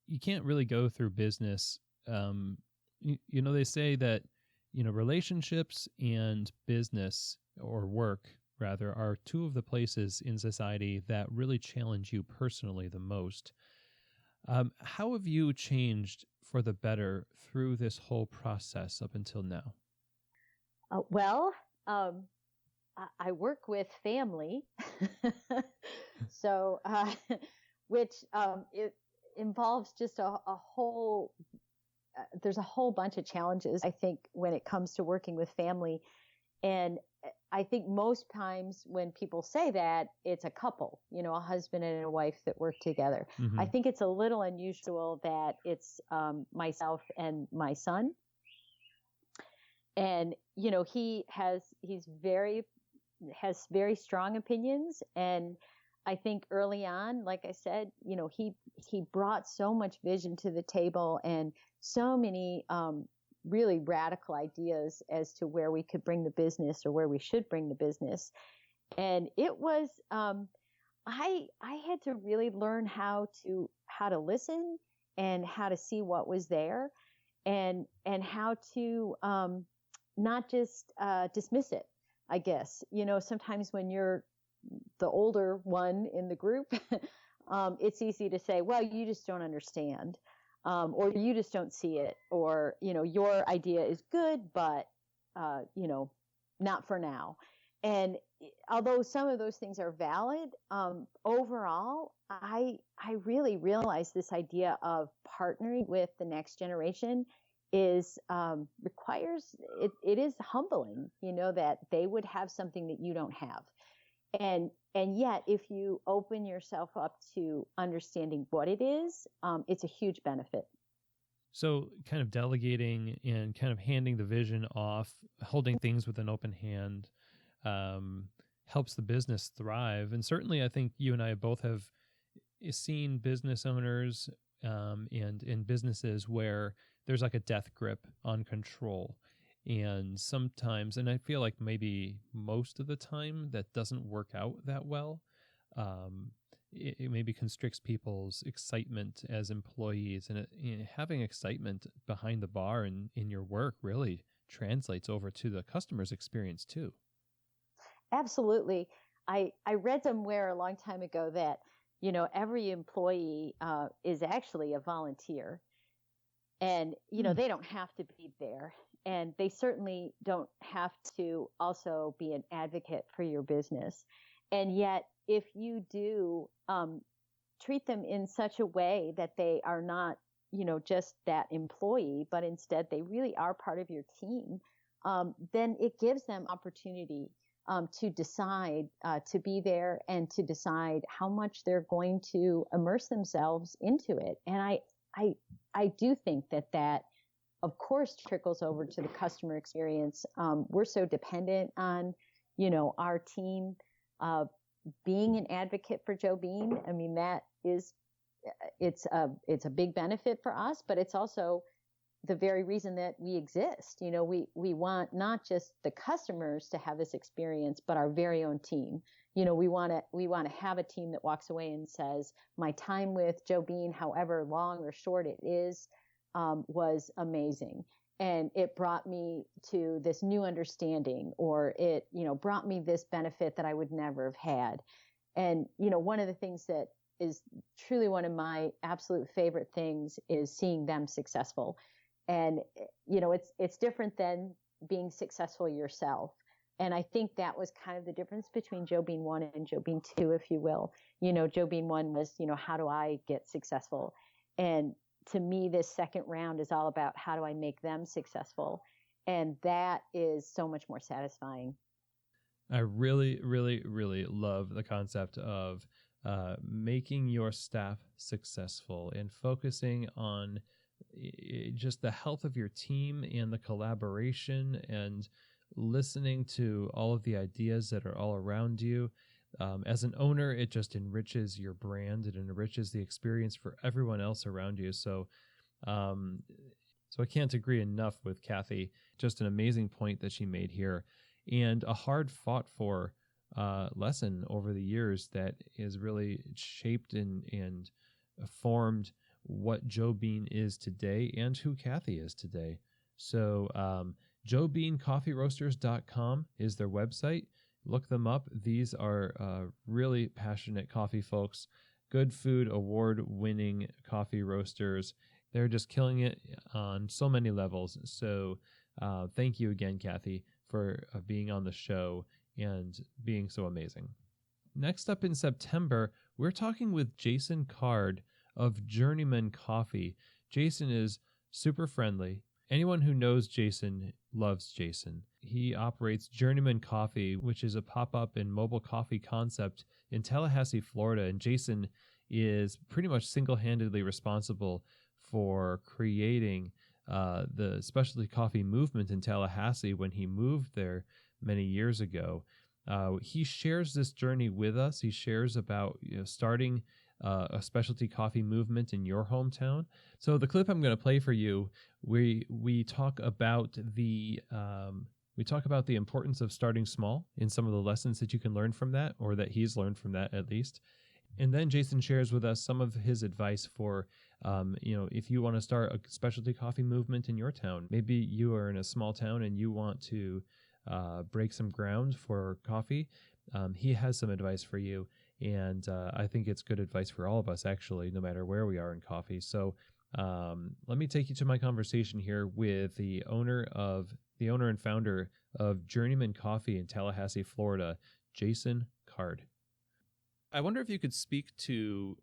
you can't really go through business. They say that, relationships and business, or work rather, are two of the places in society that really challenge you personally the most. How have you changed for the better through this whole process up until now? I work with family, so which it involves just a whole. There's a whole bunch of challenges, I think, when it comes to working with family, and I think most times when people say that, it's a couple, a husband and a wife that work together. Mm-hmm. I think it's a little unusual that it's myself and my son. And, he has very strong opinions. And I think early on, like I said, he brought so much vision to the table and so many really radical ideas as to where we could bring the business or where we should bring the business. And it was, I had to really learn how to listen and how to see what was there and how to, not just, dismiss it, I guess. Sometimes when you're the older one in the group, it's easy to say, well, you just don't understand. or you just don't see it, or, your idea is good, but, not for now. And although some of those things are valid, overall, I really realize this idea of partnering with the next generation is requires it is humbling, that they would have something that you don't have. And yet, if you open yourself up to understanding what it is, it's a huge benefit. So kind of delegating and kind of handing the vision off, holding things with an open hand, helps the business thrive. And certainly I think you and I both have seen business owners and in businesses where there's like a death grip on control. And sometimes, and I feel like maybe most of the time, that doesn't work out that well. It maybe constricts people's excitement as employees, and having excitement behind the bar and in your work really translates over to the customer's experience too. Absolutely. I read somewhere a long time ago that, every employee is actually a volunteer, and, they don't have to be there. And they certainly don't have to also be an advocate for your business. And yet, if you do treat them in such a way that they are not, just that employee, but instead they really are part of your team, then it gives them opportunity to decide to be there and to decide how much they're going to immerse themselves into it. And I do think that of course trickles over to the customer experience. We're so dependent on, our team being an advocate for Joe Bean. I mean, that is, it's a big benefit for us, but it's also the very reason that we exist. We want not just the customers to have this experience, but our very own team. We want to have a team that walks away and says, my time with Joe Bean, however long or short it is, was amazing. And it brought me to this new understanding, or it, brought me this benefit that I would never have had. And, one of the things that is truly one of my absolute favorite things is seeing them successful. And, it's different than being successful yourself. And I think that was kind of the difference between Joe Bean 1 and Joe Bean 2, if you will. Joe Bean 1 was, how do I get successful? And to me, this second round is all about how do I make them successful? And that is so much more satisfying. I really, really, really love the concept of making your staff successful and focusing on just the health of your team and the collaboration and listening to all of the ideas that are all around you. As an owner, it just enriches your brand. It enriches the experience for everyone else around you. So I can't agree enough with Kathy. Just an amazing point that she made here, and a hard fought for lesson over the years that is really shaped and formed what Joe Bean is today and who Kathy is today. So joebeancoffeeroasters.com is their website. Look them up. These are really passionate coffee folks, good food, award-winning coffee roasters. They're just killing it on so many levels. So thank you again, Kathy, for being on the show and being so amazing. Next up in September, we're talking with Jason Card of Journeyman Coffee. Jason is super friendly. Anyone who knows Jason loves Jason. He operates Journeyman Coffee, which is a pop-up and mobile coffee concept in Tallahassee, Florida. And Jason is pretty much single-handedly responsible for creating the specialty coffee movement in Tallahassee when he moved there many years ago. He shares this journey with us. He shares about starting a specialty coffee movement in your hometown. So the clip I'm going to play for you, we talk about the importance of starting small and some of the lessons that you can learn from that, or that he's learned from that at least. And then Jason shares with us some of his advice for, if you want to start a specialty coffee movement in your town. Maybe you are in a small town and you want to break some ground for coffee. He has some advice for you. And I think it's good advice for all of us, actually, no matter where we are in coffee. So Let me take you to my conversation here with the owner and founder of Journeyman Coffee in Tallahassee, Florida, Jason Card. I wonder if you could speak to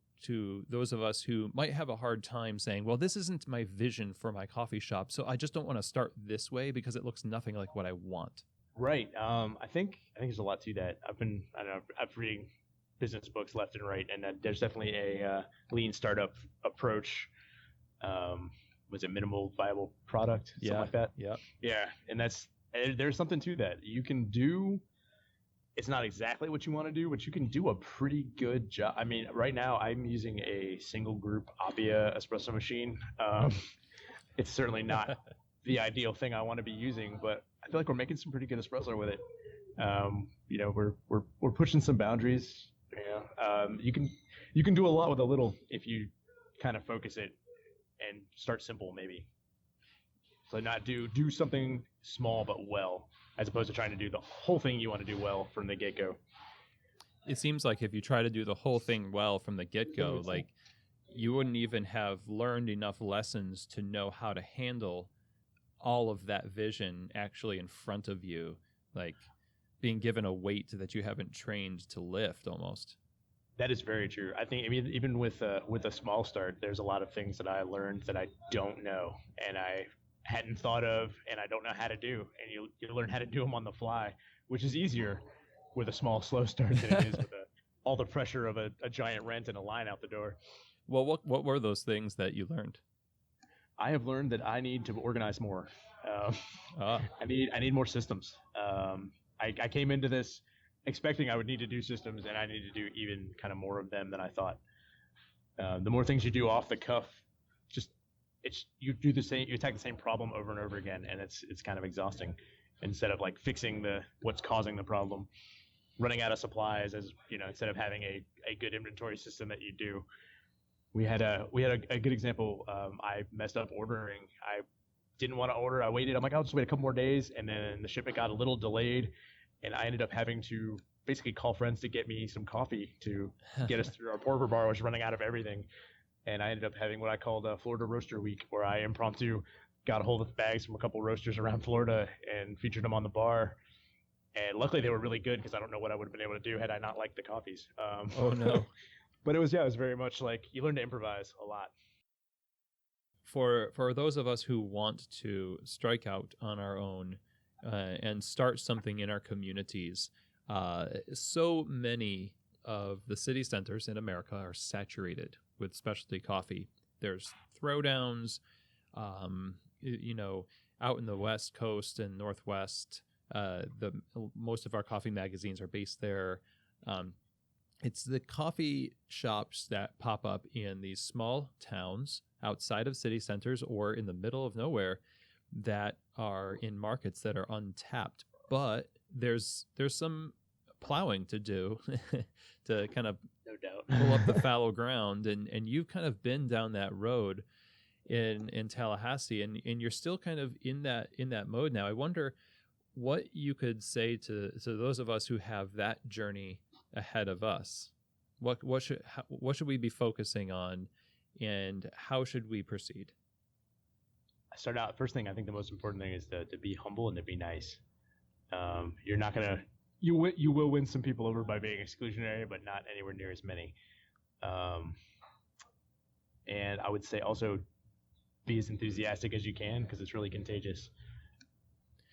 those of us who might have a hard time saying, well, this isn't my vision for my coffee shop, so I just don't want to start this way because it looks nothing like what I want. Right. I think there's a lot to that. I've been reading business books left and right, and there's definitely a lean startup approach. Was it minimal viable product? Something like that. Yeah. Yeah. And there's something to that. You can do, it's not exactly what you want to do, but you can do a pretty good job. I mean, right now I'm using a single group Appia espresso machine. It's certainly not the ideal thing I want to be using, but I feel like we're making some pretty good espresso with it. We're pushing some boundaries. You can do a lot with a little if you kind of focus it and start simple, maybe. So not do something small but well, as opposed to trying to do the whole thing you want to do well from the get-go. It seems like if you try to do the whole thing well from the get-go, like you wouldn't even have learned enough lessons to know how to handle all of that vision actually in front of you, like being given a weight that you haven't trained to lift almost. That is very true. I think, even with a small start, there's a lot of things that I learned that I don't know and I hadn't thought of and I don't know how to do. And you learn how to do them on the fly, which is easier with a small, slow start than it is with all the pressure of a giant rent and a line out the door. Well, what were those things that you learned? I have learned that I need to organize more. I need more systems. I came into this expecting I would need to do systems, and I need to do even kind of more of them than I thought. The more things you do off the cuff, you attack the same problem over and over again, and it's kind of exhausting. Instead of like fixing what's causing the problem, running out of supplies, instead of having a good inventory system that you do. We had a good example. I messed up ordering. I didn't want to order. I waited. I'm like, I'll just wait a couple more days, and then the shipment got a little delayed. And I ended up having to basically call friends to get me some coffee to get us through our porter bar, which was running out of everything. And I ended up having what I called a Florida Roaster Week, where I impromptu got a hold of bags from a couple roasters around Florida and featured them on the bar. And luckily they were really good because I don't know what I would have been able to do had I not liked the coffees. Oh, no. But it was very much like you learn to improvise a lot. For those of us who want to strike out on our own and start something in our communities, so many of the city centers in America are saturated with specialty coffee. There's throwdowns, out in the West Coast and Northwest. Most of our coffee magazines are based there. It's the coffee shops that pop up in these small towns outside of city centers or in the middle of nowhere that are in markets that are untapped. But there's some plowing to do to kind of no doubt pull up the fallow ground. And you've kind of been down that road in Tallahassee, and you're still kind of in that mode now. I wonder what you could say to those of us who have that journey ahead of us. What should we be focusing on, and how should we proceed? I start out, first thing, I think the most important thing is to be humble and to be nice. You're not gonna you will win some people over by being exclusionary, but not anywhere near as many. And I would say also be as enthusiastic as you can, because it's really contagious.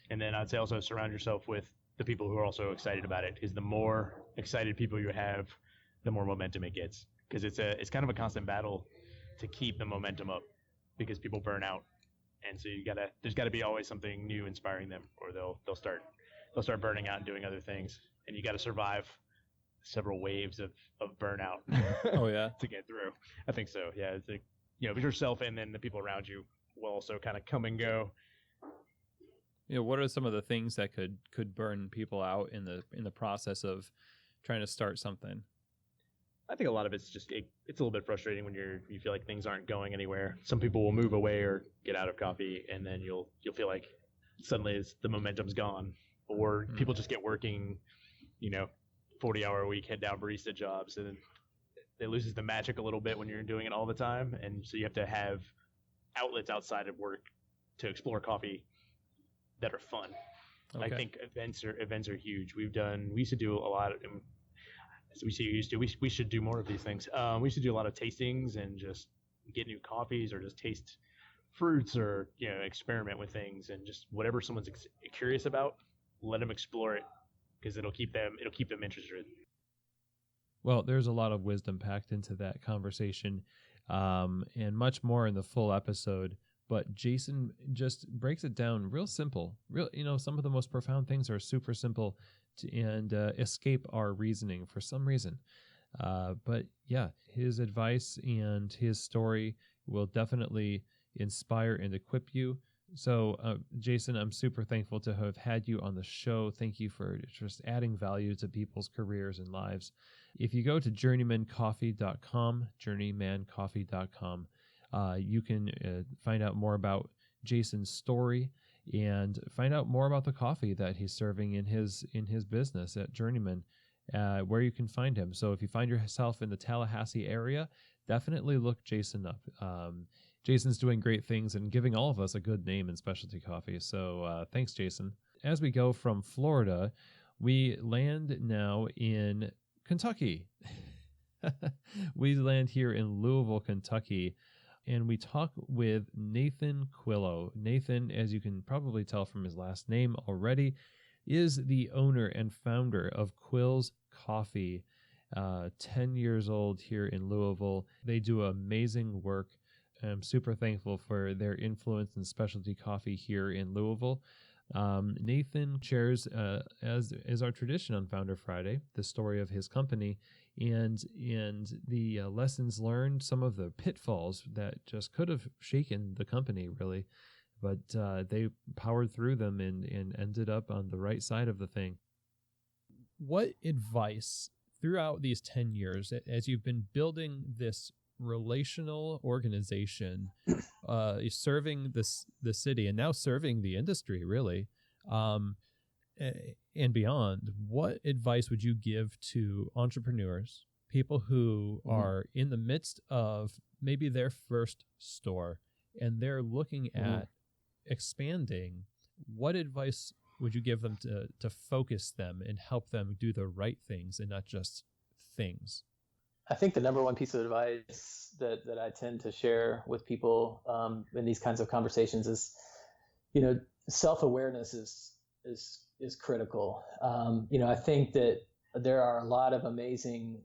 And then I'd say also surround yourself with the people who are also excited about it, because the more excited people you have, the more momentum it gets. Because it's kind of a constant battle to keep the momentum up, because people burn out. And so there's gotta be always something new inspiring them, or they'll start burning out and doing other things. And you gotta survive several waves of burnout. Oh yeah. To get through. I think so. Yeah. It's like, yourself and then the people around you will also kind of come and go. What are some of the things that could burn people out in the process of trying to start something? I think a lot of it's just it's a little bit frustrating when you feel like things aren't going anywhere. Some people will move away or get out of coffee, and then you'll feel like suddenly the momentum's gone, or people just get working, 40-hour a week head down barista jobs, and then it loses the magic a little bit when you're doing it all the time. And so you have to have outlets outside of work to explore coffee that are fun. Okay. I think events are huge. We used to do a lot of, we should do more of these things. We used to do a lot of tastings and just get new coffees or just taste fruits or, experiment with things, and just whatever someone's curious about, let them explore it, because it'll keep them interested. Well, there's a lot of wisdom packed into that conversation, and much more in the full episode. But Jason just breaks it down real simple. Some of the most profound things are super simple and escape our reasoning for some reason. But yeah, his advice and his story will definitely inspire and equip you. So, Jason, I'm super thankful to have had you on the show. Thank you for just adding value to people's careers and lives. If you go to journeymancoffee.com, you can find out more about Jason's story and find out more about the coffee that he's serving in his business at Journeyman, where you can find him. So if you find yourself in the Tallahassee area, definitely look Jason up. Jason's doing great things and giving all of us a good name in specialty coffee. So thanks, Jason. As we go from Florida, we land now in Kentucky. We land here in Louisville, Kentucky, and we talk with Nathan Quillo. Nathan, as you can probably tell from his last name already, is the owner and founder of Quill's Coffee, 10 years old here in Louisville. They do amazing work. I'm super thankful for their influence in specialty coffee here in Louisville. Nathan shares, as is our tradition on Founder Friday, the story of his company and the lessons learned, some of the pitfalls that just could have shaken the company, really. But they powered through them and ended up on the right side of the thing. What advice throughout these 10 years, as you've been building this relational organization, serving the city and now serving the industry, really, and beyond, what advice would you give to entrepreneurs, people who are in the midst of maybe their first store and they're looking at expanding? What advice would you give them to focus them and help them do the right things and not just things? I think the number one piece of advice that I tend to share with people in these kinds of conversations is, self-awareness is critical. I think that there are a lot of amazing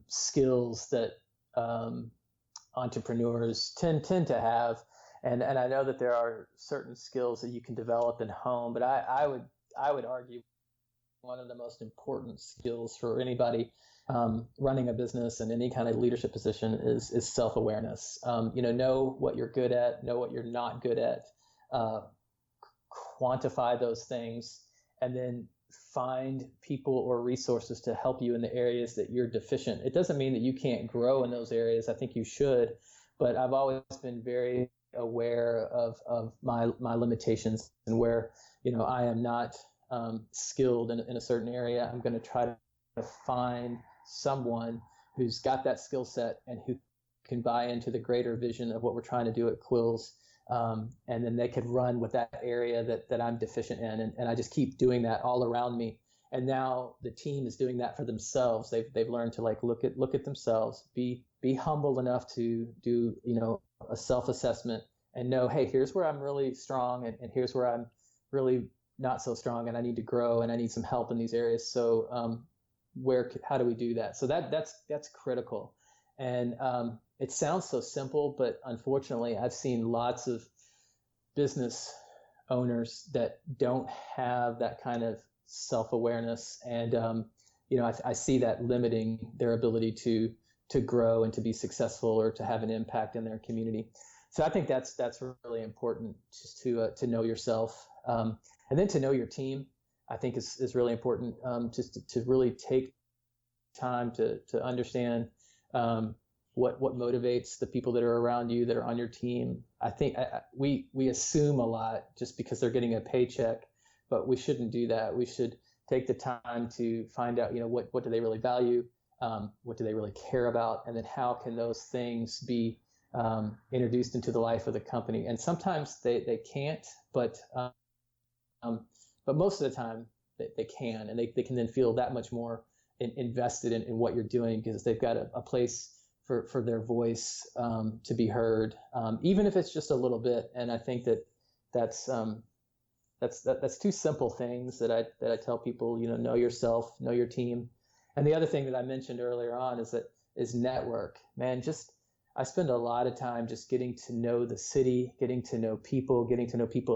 skills that entrepreneurs tend to have, and I know that there are certain skills that you can develop in home, but I would argue one of the most important skills for anybody running a business and any kind of leadership position is self-awareness. Know what you're good at, know what you're not good at, quantify those things, and then find people or resources to help you in the areas that you're deficient. It doesn't mean that you can't grow in those areas. I think you should, but I've always been very aware of my limitations and where, I am not skilled in a certain area. I'm going to try to find someone who's got that skill set and who can buy into the greater vision of what we're trying to do at Quills. And then they could run with that area that I'm deficient in. And I just keep doing that all around me. And now the team is doing that for themselves. They've learned to look at themselves, be humble enough to do, a self-assessment and know, hey, here's where I'm really strong and here's where I'm really not so strong and I need to grow and I need some help in these areas. So how do we do that? So that's critical. And it sounds so simple, but unfortunately, I've seen lots of business owners that don't have that kind of self-awareness. And, I see that limiting their ability to grow and to be successful or to have an impact in their community. So I think that's really important, just to know yourself, and then to know your team. I think is really important, just to really take time to understand what motivates the people that are around you, that are on your team. I think we assume a lot just because they're getting a paycheck, but we shouldn't do that. We should take the time to find out, what do they really value, what do they really care about, and then how can those things be introduced into the life of the company. And sometimes they can't, but most of the time they can, and they can then feel that much more invested in what you're doing, because they've got a place for their voice to be heard, even if it's just a little bit. And I think that's two simple things that I tell people. Know yourself, know your team. And the other thing that I mentioned earlier on is network. Man, I spend a lot of time just getting to know the city, getting to know people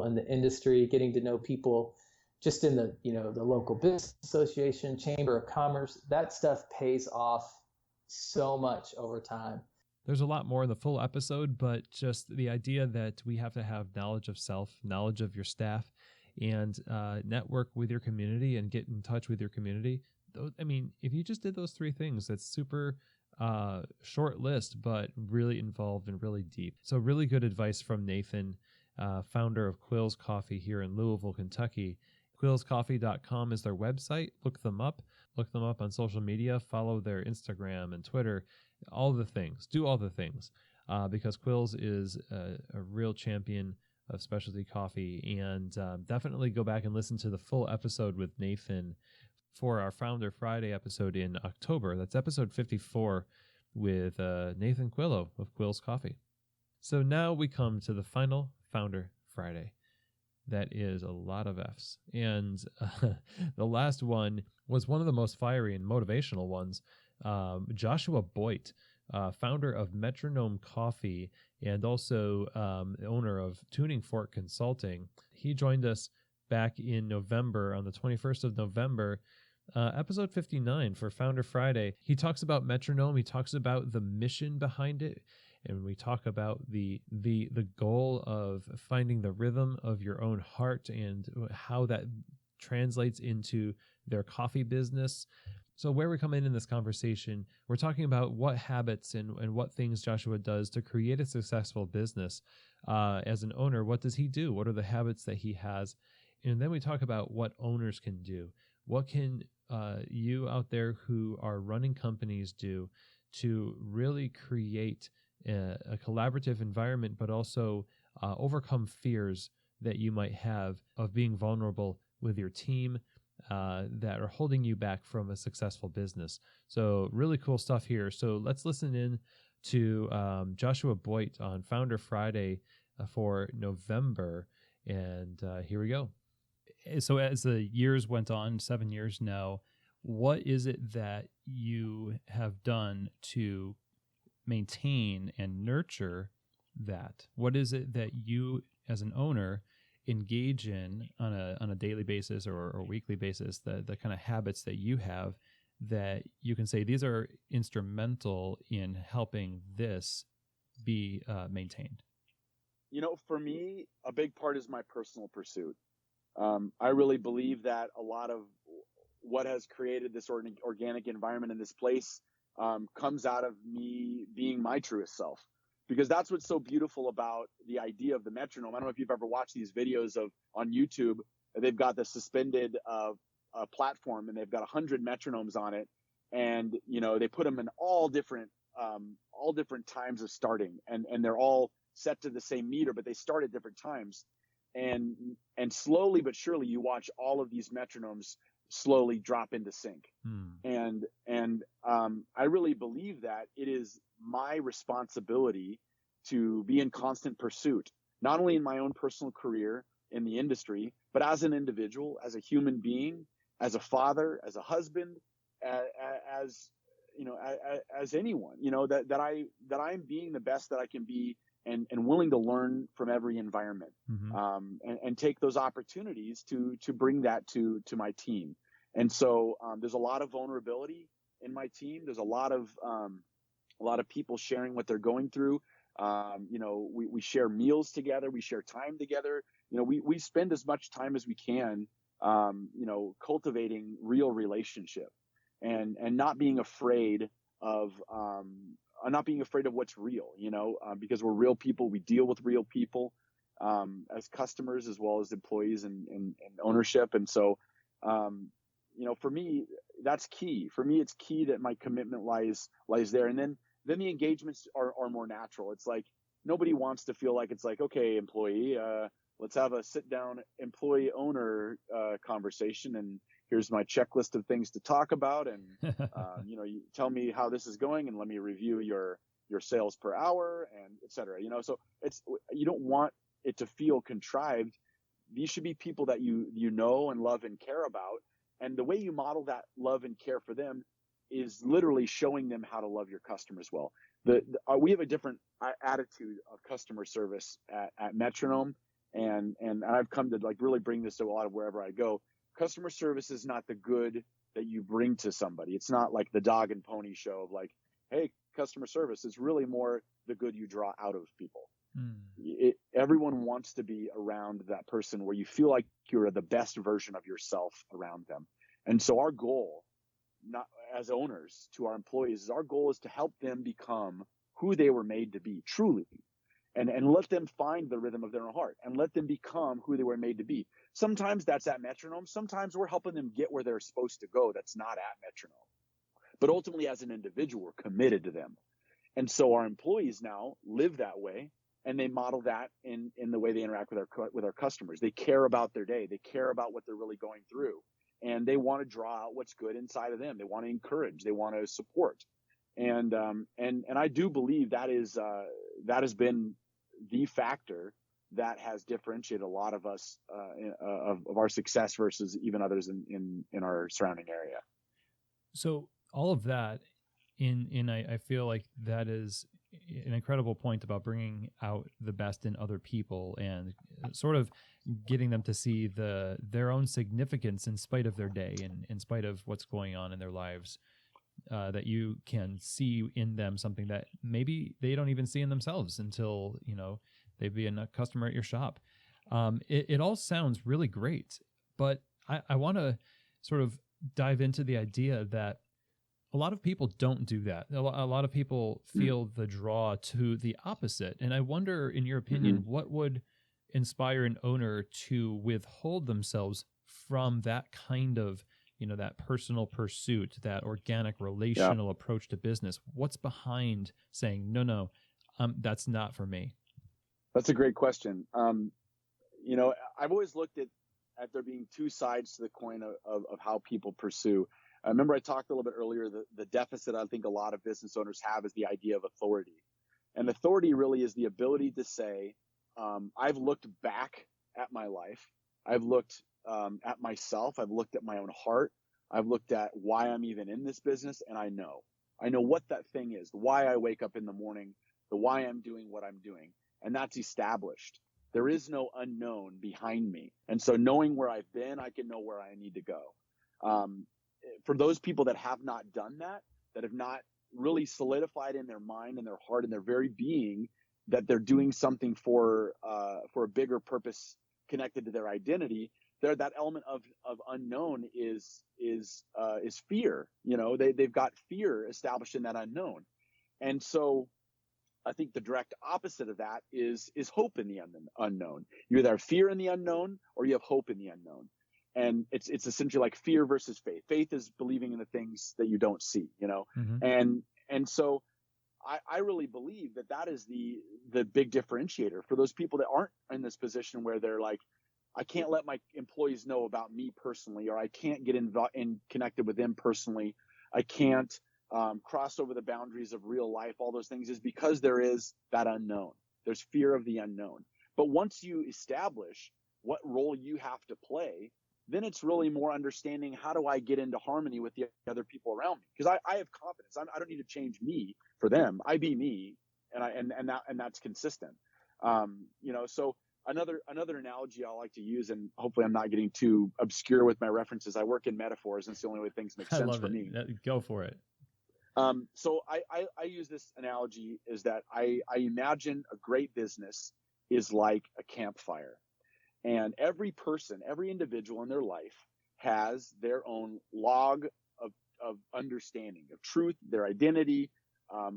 in the industry, getting to know people just in the local business association, chamber of commerce. That stuff pays off so much over time. There's a lot more in the full episode, but just the idea that we have to have knowledge of self, knowledge of your staff, and network with your community and get in touch with your community. I mean, if you just did those three things, that's super short list, but really involved and really deep. So really good advice from Nathan, founder of Quill's Coffee here in Louisville, Kentucky. QuillsCoffee.com is their website. Look them up on social media, follow their Instagram and Twitter, all the things, do all the things, because Quill's is a real champion of specialty coffee. And definitely go back and listen to the full episode with Nathan for our Founder Friday episode in October. That's episode 54 with Nathan Quillo of Quill's Coffee. So now we come to the final Founder Friday. That is a lot of F's. And the last one was one of the most fiery and motivational ones. Joshua Boyd, founder of Metronome Coffee and also owner of Tuning Fork Consulting. He joined us back in November, on the 21st of November, episode 59 for Founder Friday. He talks about Metronome. He talks about the mission behind it. And we talk about the goal of finding the rhythm of your own heart and how that translates into their coffee business. So where we come in this conversation, we're talking about what habits and what things Joshua does to create a successful business. As an owner, what does he do? What are the habits that he has? And then we talk about what owners can do. What can you out there who are running companies do to really create a collaborative environment, but also overcome fears that you might have of being vulnerable with your team that are holding you back from a successful business. So really cool stuff here. So let's listen in to Joshua Boyd on Founder Friday for November. And here we go. So as the years went on, 7 years now, what is it that you have done to maintain and nurture that? What is it that you as an owner engage in on a daily basis or weekly basis, the kind of habits that you have that you can say these are instrumental in helping this be maintained? For me, a big part is my personal pursuit. I really believe that a lot of what has created this organic environment in this place comes out of me being my truest self, because that's what's so beautiful about the idea of the metronome. I don't know if you've ever watched these videos on YouTube. They've got the suspended platform, and they've got 100 metronomes on it, and they put them in all different times of starting, and they're all set to the same meter, but they start at different times, and slowly but surely you watch all of these metronomes slowly drop into sync. And I really believe that it is my responsibility to be in constant pursuit, not only in my own personal career in the industry, but as an individual, as a human being, as a father, as a husband, as anyone, that I'm being the best that I can be, and willing to learn from every environment, and take those opportunities to bring that to my team. And so there's a lot of vulnerability in my team. There's a lot of people sharing what they're going through. We share meals together. We share time together. We spend as much time as we can, cultivating real relationship, and not being afraid of what's real, because we're real people. We deal with real people as customers as well as employees and ownership. And so, for me, that's key. For me, it's key that my commitment lies there. And then the engagements are more natural. It's like, nobody wants to feel like it's like, okay, employee, let's have a sit down employee owner conversation, and here's my checklist of things to talk about, and you tell me how this is going, and let me review your sales per hour, and et cetera. So you don't want it to feel contrived. These should be people that you know and love and care about, and the way you model that love and care for them is literally showing them how to love your customers well. We have a different attitude of customer service at Metronome, and I've come to like really bring this to a lot of wherever I go. Customer service is not the good that you bring to somebody. It's not like the dog and pony show of like, hey, customer service. It's really more the good you draw out of people. Everyone wants to be around that person where you feel like you're the best version of yourself around them. And so our goal, not as owners to our employees, our goal is to help them become who they were made to be truly, and let them find the rhythm of their own heart, and let them become who they were made to be. Sometimes that's at Metronome. Sometimes we're helping them get where they're supposed to go. That's not at Metronome. But ultimately, as an individual, we're committed to them. And so our employees now live that way, and they model that in the way they interact with our customers. They care about their day. They care about what they're really going through. And they want to draw out what's good inside of them. They want to encourage. They want to support. And I do believe that has been the factor that has differentiated a lot of us of our success versus even others in our surrounding area. So all of that, I feel like that is an incredible point about bringing out the best in other people and sort of getting them to see their own significance in spite of their day and in spite of what's going on in their lives, that you can see in them something that maybe they don't even see in themselves until, they've been a customer at your shop. It all sounds really great, but I want to sort of dive into the idea that a lot of people don't do that. A lot of people feel the draw to the opposite. And I wonder, in your opinion, what would inspire an owner to withhold themselves from that kind of, that personal pursuit, that organic relational approach to business? What's behind saying, no, that's not for me? That's a great question. I've always looked at there being two sides to the coin of how people pursue. I remember I talked a little bit earlier, the deficit I think a lot of business owners have is the idea of authority. And authority really is the ability to say, I've looked back at my life. I've looked at myself. I've looked at my own heart. I've looked at why I'm even in this business. And I know what that thing is, the why I wake up in the morning, the why I'm doing what I'm doing. And that's established. There is no unknown behind me. And so knowing where I've been, I can know where I need to go. For those people that have not done that have not really solidified in their mind and their heart and their very being that they're doing something for a bigger purpose connected to their identity, that element of unknown is fear. They've got fear established in that unknown. And so I think the direct opposite of that is hope in the unknown. You either have fear in the unknown or you have hope in the unknown. And it's essentially like fear versus faith. Faith is believing in the things that you don't see, And so I really believe that is the big differentiator for those people that aren't in this position where they're like, I can't let my employees know about me personally, or I can't get connected with them personally. I can't cross over the boundaries of real life. All those things is because there is that unknown. There's fear of the unknown. But once you establish what role you have to play, then it's really more understanding how do I get into harmony with the other people around me? Because I have confidence. I don't need to change me for them. I be me, and that's consistent. So another analogy I like to use, and hopefully I'm not getting too obscure with my references. I work in metaphors, and it's the only way things make sense for me. Go for it. So I use this analogy is that I imagine a great business is like a campfire. And every person, every individual in their life has their own log of understanding, of truth, their identity,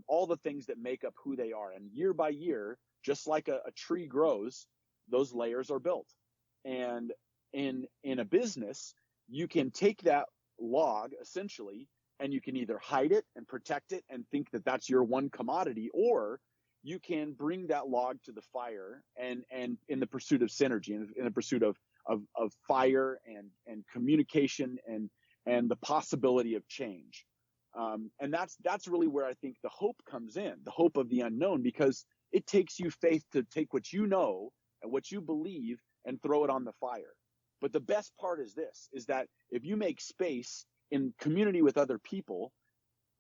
all the things that make up who they are. And year by year, just like a tree grows, those layers are built. And in a business, you can take that log essentially, and you can either hide it and protect it and think that that's your one commodity, or you can bring that log to the fire and in the pursuit of synergy and in the pursuit of fire and communication and the possibility of change. And that's really where I think the hope comes in, the hope of the unknown, because it takes you faith to take what you know and what you believe and throw it on the fire. But the best part is this, is that if you make space in community with other people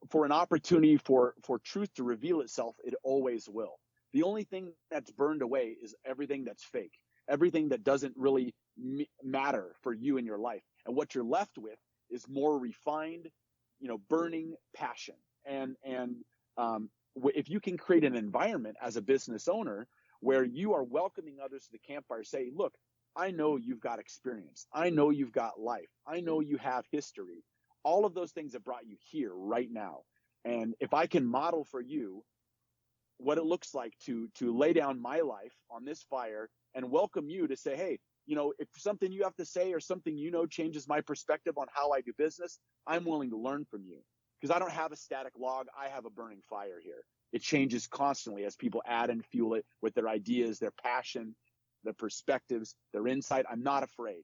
for an opportunity for truth to reveal itself, it always will. The only thing that's burned away is everything that's fake, everything that doesn't really matter for you in your life. And what you're left with is more refined, burning passion. And if you can create an environment as a business owner where you are welcoming others to the campfire, say, look, I know you've got experience. I know you've got life. I know you have history. All of those things have brought you here right now. And if I can model for you what it looks like to lay down my life on this fire and welcome you to say, hey, if something you have to say or something changes my perspective on how I do business, I'm willing to learn from you. Because I don't have a static log. I have a burning fire here. It changes constantly as people add and fuel it with their ideas, their passion, their perspectives, their insight. I'm not afraid,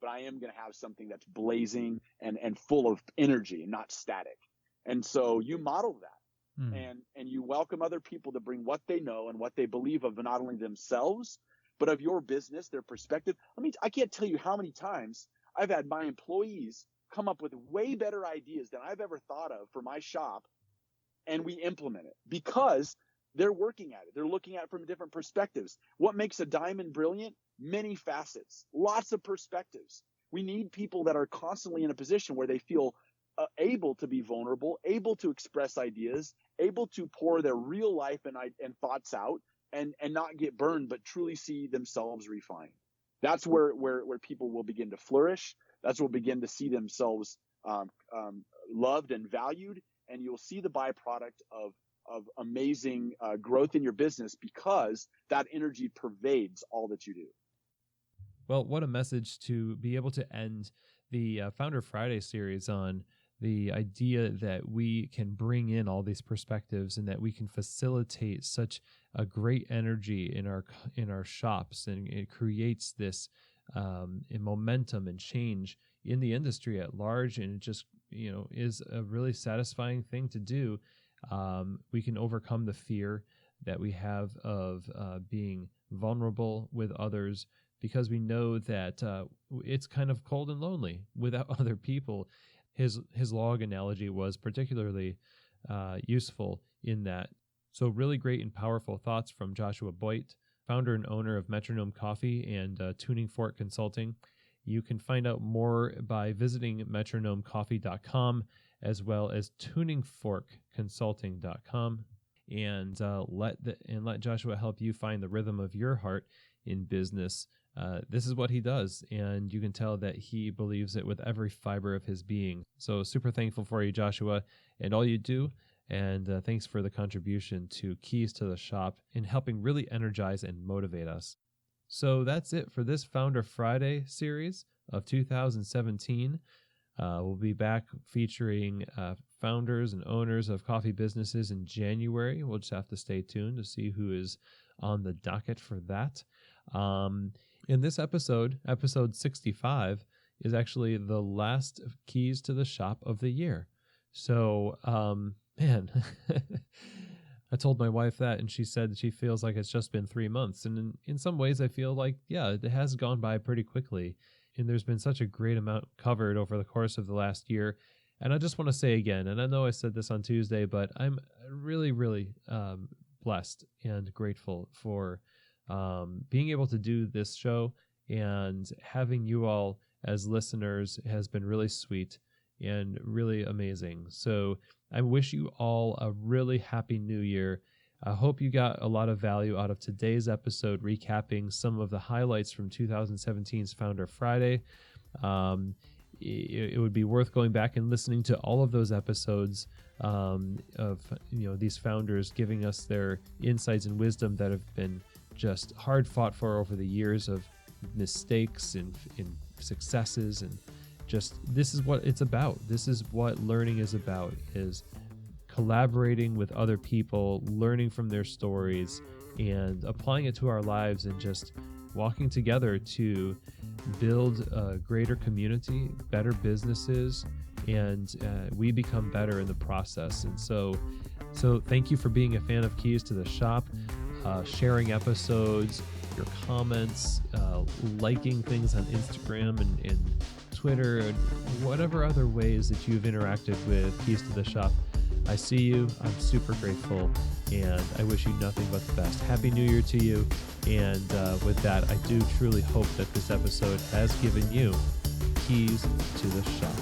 but I am going to have something that's blazing and full of energy and not static. And so you model that and you welcome other people to bring what they know and what they believe of not only themselves, but of your business, their perspective. I can't tell you how many times I've had my employees come up with way better ideas than I've ever thought of for my shop, and we implement it because they're working at it. They're looking at it from different perspectives. What makes a diamond brilliant? Many facets, lots of perspectives. We need people that are constantly in a position where they feel able to be vulnerable, able to express ideas, able to pour their real life and thoughts out and not get burned, but truly see themselves refined. That's where people will begin to flourish. That's where we'll begin to see themselves loved and valued. And you'll see the byproduct of amazing growth in your business because that energy pervades all that you do. Well, what a message to be able to end the Founder Friday series on, the idea that we can bring in all these perspectives and that we can facilitate such a great energy in our shops, and it creates this momentum and change in the industry at large, and it just is a really satisfying thing to do. We can overcome the fear that we have of being vulnerable with others, because we know that it's kind of cold and lonely without other people. His log analogy was particularly useful in that. So really great and powerful thoughts from Joshua Boyd, founder and owner of Metronome Coffee and Tuning Fork Consulting. You can find out more by visiting metronomecoffee.com as well as tuningforkconsulting.com, and let Joshua help you find the rhythm of your heart in business. This is what he does, and you can tell that he believes it with every fiber of his being. So super thankful for you, Joshua, and all you do. And thanks for the contribution to Keys to the Shop in helping really energize and motivate us. So that's it for this Founder Friday series of 2017. We'll be back featuring founders and owners of coffee businesses in January. We'll just have to stay tuned to see who is on the docket for that. In this episode 65, is actually the last Keys to the Shop of the year. So, man, I told my wife that, and she said she feels like it's just been 3 months. And in some ways, I feel like, yeah, it has gone by pretty quickly. And there's been such a great amount covered over the course of the last year. And I just want to say again, and I know I said this on Tuesday, but I'm really, really blessed and grateful for being able to do this show, and having you all as listeners has been really sweet and really amazing. So I wish you all a really happy new year. I hope you got a lot of value out of today's episode, recapping some of the highlights from 2017's Founder Friday. It would be worth going back and listening to all of those episodes of these founders giving us their insights and wisdom that have been just hard fought for over the years of mistakes and successes, and just this is what it's about. This is what learning is about, is collaborating with other people, learning from their stories, and applying it to our lives, and just walking together to build a greater community, better businesses, and we become better in the process. And so thank you for being a fan of Keys to the Shop, sharing episodes, your comments, liking things on Instagram and Twitter, and whatever other ways that you've interacted with Keys to the Shop. I see you. I'm super grateful, and I wish you nothing but the best. Happy New Year to you. And with that, I do truly hope that this episode has given you keys to the shop.